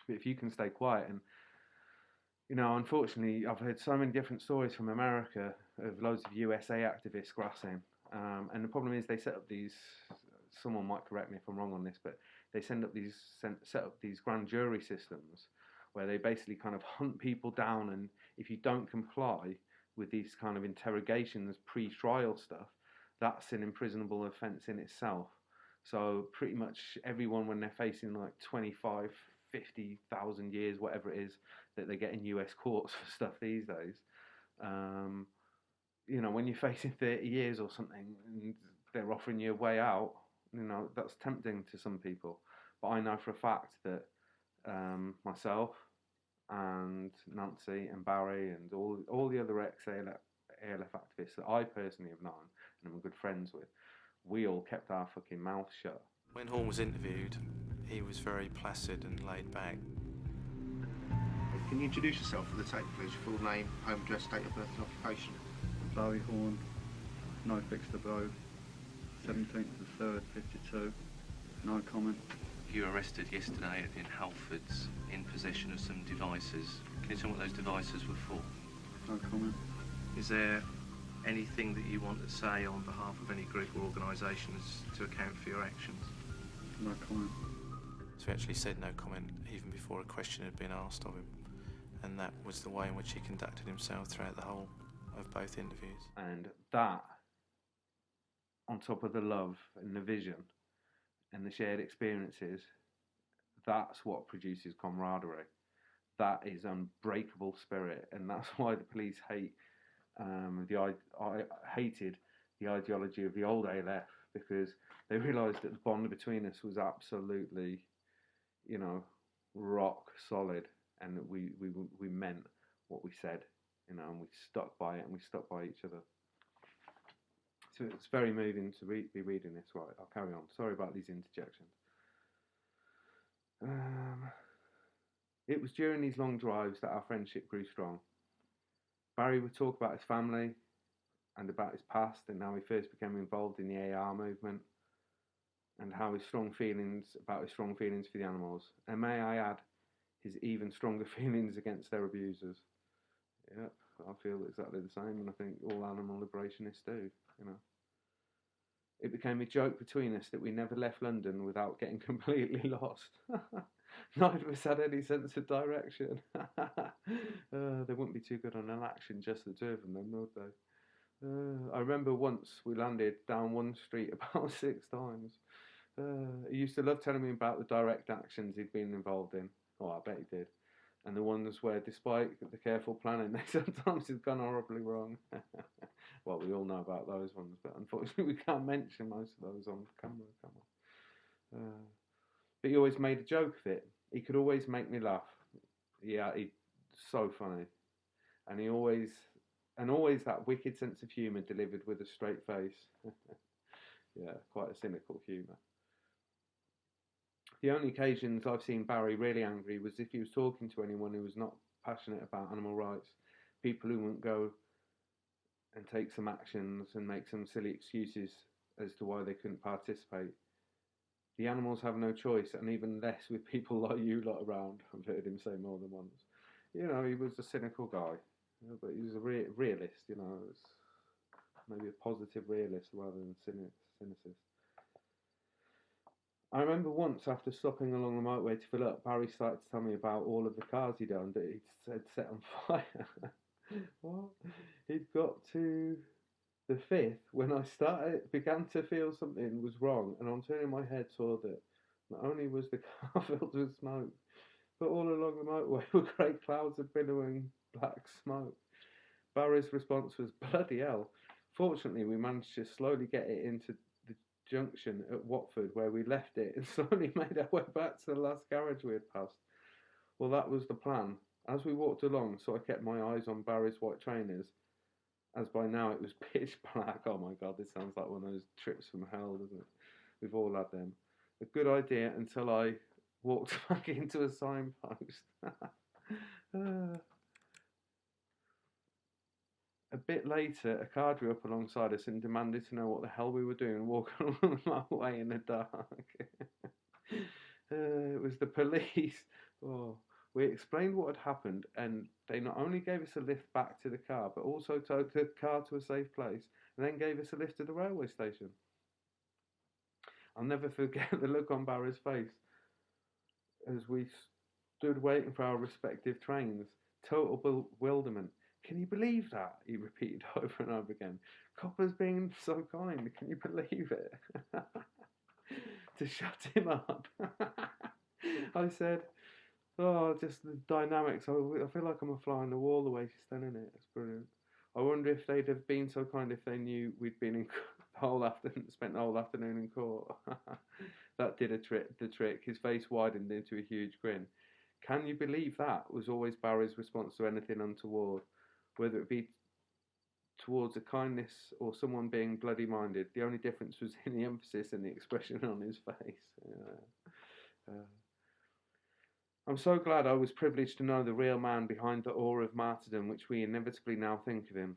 But if you can stay quiet, and, you know, unfortunately, I've heard so many different stories from America of loads of USA activists grassing. And the problem is they set up these, someone might correct me if I'm wrong on this, but they set up these grand jury systems where they basically kind of hunt people down, and if you don't comply with these kind of interrogations, pre-trial stuff, that's an imprisonable offence in itself. So pretty much everyone, when they're facing like 25, 50,000 years, whatever it is, that they get in US courts for stuff these days, you know, when you're facing 30 years or something and they're offering you a way out, you know, that's tempting to some people. But I know for a fact that myself and Nancy and Barry and all the other ex-ALF activists that I personally have known and I'm good friends with, we all kept our fucking mouths shut. When Horne was interviewed, he was very placid and laid back. Can you introduce yourself for the tape, please? Your full name, home address, date of birth and occupation. Barry Horne, no fixed abode, 17th of the 3rd, 52, no comment. You were arrested yesterday in Halfords in possession of some devices. Can you tell me what those devices were for? No comment. Is there anything that you want to say on behalf of any group or organisations to account for your actions? No comment. So he actually said no comment even before a question had been asked of him, and that was the way in which he conducted himself throughout the whole of both interviews. And that, on top of the love and the vision and the shared experiences, that's what produces camaraderie. That is unbreakable spirit, and that's why the police hate hated the ideology of the old ALF, because they realised that the bond between us was absolutely, you know, rock solid, and that we meant what we said, you know, and we stuck by it, and we stuck by each other. So it's very moving to be reading this. Right, I'll carry on. Sorry about these interjections. It was during these long drives that our friendship grew strong. Barry would talk about his family and about his past, and how he first became involved in the AR movement, and how his strong feelings for the animals, and may I add, his even stronger feelings against their abusers. Yeah, I feel exactly the same, and I think all animal liberationists do, you know. It became a joke between us that we never left London without getting completely lost. Neither of us had any sense of direction. They wouldn't be too good on an action, just the two of them, would they? I remember once we landed down one street about 6 times. He used to love telling me about the direct actions he'd been involved in. Oh, I bet he did. And the ones where, despite the careful planning, they sometimes have gone horribly wrong. Well, we all know about those ones, but unfortunately we can't mention most of those on camera, can we? But he always made a joke of it. He could always make me laugh. Yeah, he's so funny. And he always that wicked sense of humour delivered with a straight face. Yeah, quite a cynical humour. The only occasions I've seen Barry really angry was if he was talking to anyone who was not passionate about animal rights, people who wouldn't go and take some actions and make some silly excuses as to why they couldn't participate. The animals have no choice, and even less with people like you lot around. I've heard him say more than once. You know, he was a cynical guy, you know, but he was a realist, you know, maybe a positive realist rather than cynicist. I remember once, after stopping along the motorway to fill up, Barry started to tell me about all of the cars he'd owned that he'd set on fire. What? He'd got to the fifth when I began to feel something was wrong, and on turning my head saw that not only was the car filled with smoke, but all along the motorway were great clouds of billowing black smoke. Barry's response was, bloody hell. Fortunately, we managed to slowly get it into the junction at Watford where we left it and slowly made our way back to the last garage we had passed. Well, that was the plan. As we walked along, so I kept my eyes on Barry's white trainers, as by now it was pitch black. Oh my God, this sounds like one of those trips from hell, doesn't it? We've all had them. A good idea until I walked back into a signpost. A bit later, a car drew up alongside us and demanded to know what the hell we were doing walking along my way in the dark. It was the police. Oh. We explained what had happened, and they not only gave us a lift back to the car, but also took the car to a safe place, and then gave us a lift to the railway station. I'll never forget the look on Barry's face as we stood waiting for our respective trains. Total bewilderment. Can you believe that? He repeated over and over again. Coppers being so kind. Can you believe it? To shut him up. I said, oh, just the dynamics. I feel like I'm a fly on the wall the way she's done it. It's brilliant. I wonder if they'd have been so kind if they knew we'd been in spent the whole afternoon in court. That did the trick. His face widened into a huge grin. Can you believe that? Was always Barry's response to anything untoward, whether it be towards a kindness or someone being bloody minded. The only difference was in the emphasis and the expression on his face. I'm so glad I was privileged to know the real man behind the aura of martyrdom which we inevitably now think of him.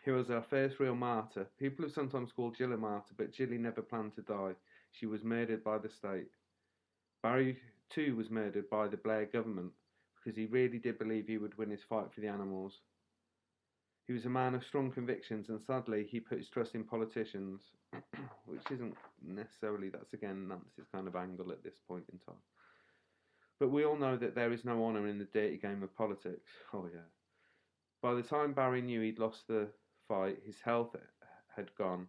He was our first real martyr. People have sometimes called Jill a martyr, but Jilly never planned to die. She was murdered by the state. Barry too was murdered by the Blair government because he really did believe he would win his fight for the animals. He was a man of strong convictions, and sadly he put his trust in politicians, which isn't necessarily, that's again Nancy's kind of angle at this point in time. But we all know that there is no honour in the dirty game of politics. Oh yeah. By the time Barry knew he'd lost the fight, his health had gone.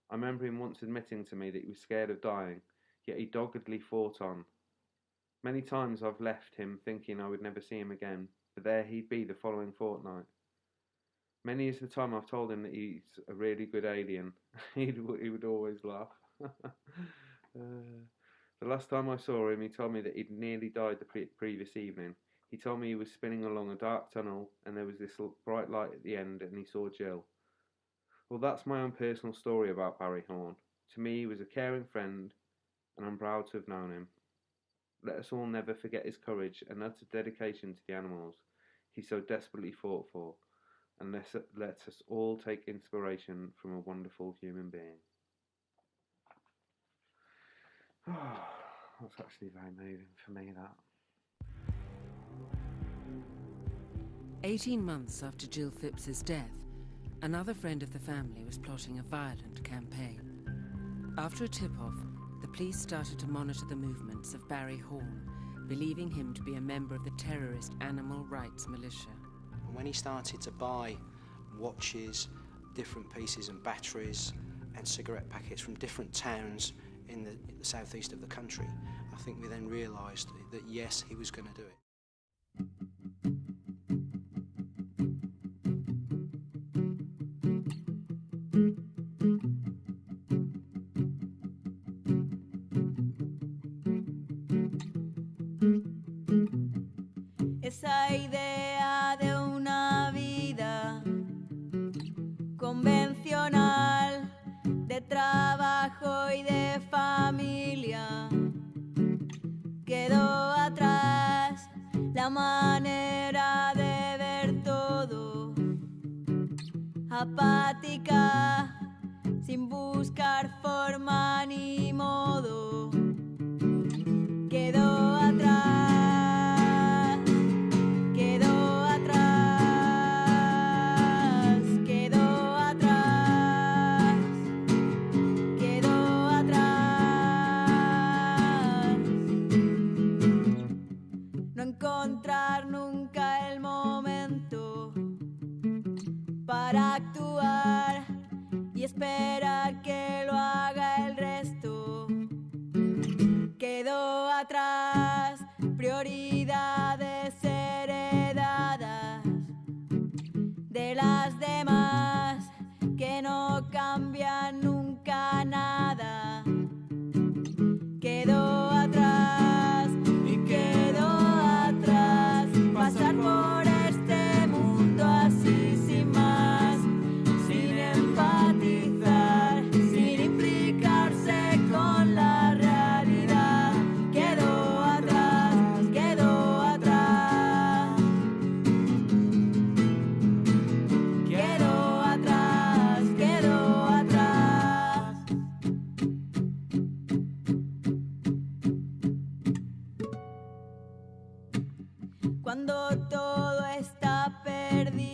I remember him once admitting to me that he was scared of dying, yet he doggedly fought on. Many times I've left him thinking I would never see him again, but there he'd be the following fortnight. Many is the time I've told him that he's a really good alien. he would always laugh. The last time I saw him, he told me that he'd nearly died the previous evening. He told me he was spinning along a dark tunnel and there was this bright light at the end and he saw Jill. Well, that's my own personal story about Barry Horne. To me, he was a caring friend and I'm proud to have known him. Let us all never forget his courage and utter dedication to the animals he so desperately fought for, and let us all take inspiration from a wonderful human being. That's actually very moving for me, that. 18 months after Jill Phipps's death, another friend of the family was plotting a violent campaign. After a tip-off, the police started to monitor the movements of Barry Horne, believing him to be a member of the terrorist animal rights militia. When he started to buy watches, different pieces and batteries and cigarette packets from different towns in the southeast of the country, I think we then realised that yes, he was going to do it. la idea de una vida convencional, de trabajo y de familia. Quedó atrás la manera de ver todo, apática, sin buscar forma ni modo. Quedó atrás, quedó atrás, quedó atrás, quedó atrás. No encontrar nunca el momento para actuar y esperar que lo haga el resto. Quedó atrás prioridades heredadas de las demás que no cambian nunca nada. Quedó atrás y quedó atrás pasar por este mundo así sin más, sin empatizar, sin implicarse con la realidad. Quedó atrás, quedó atrás, quedó atrás, quedó atrás. Cuando todo está perdido,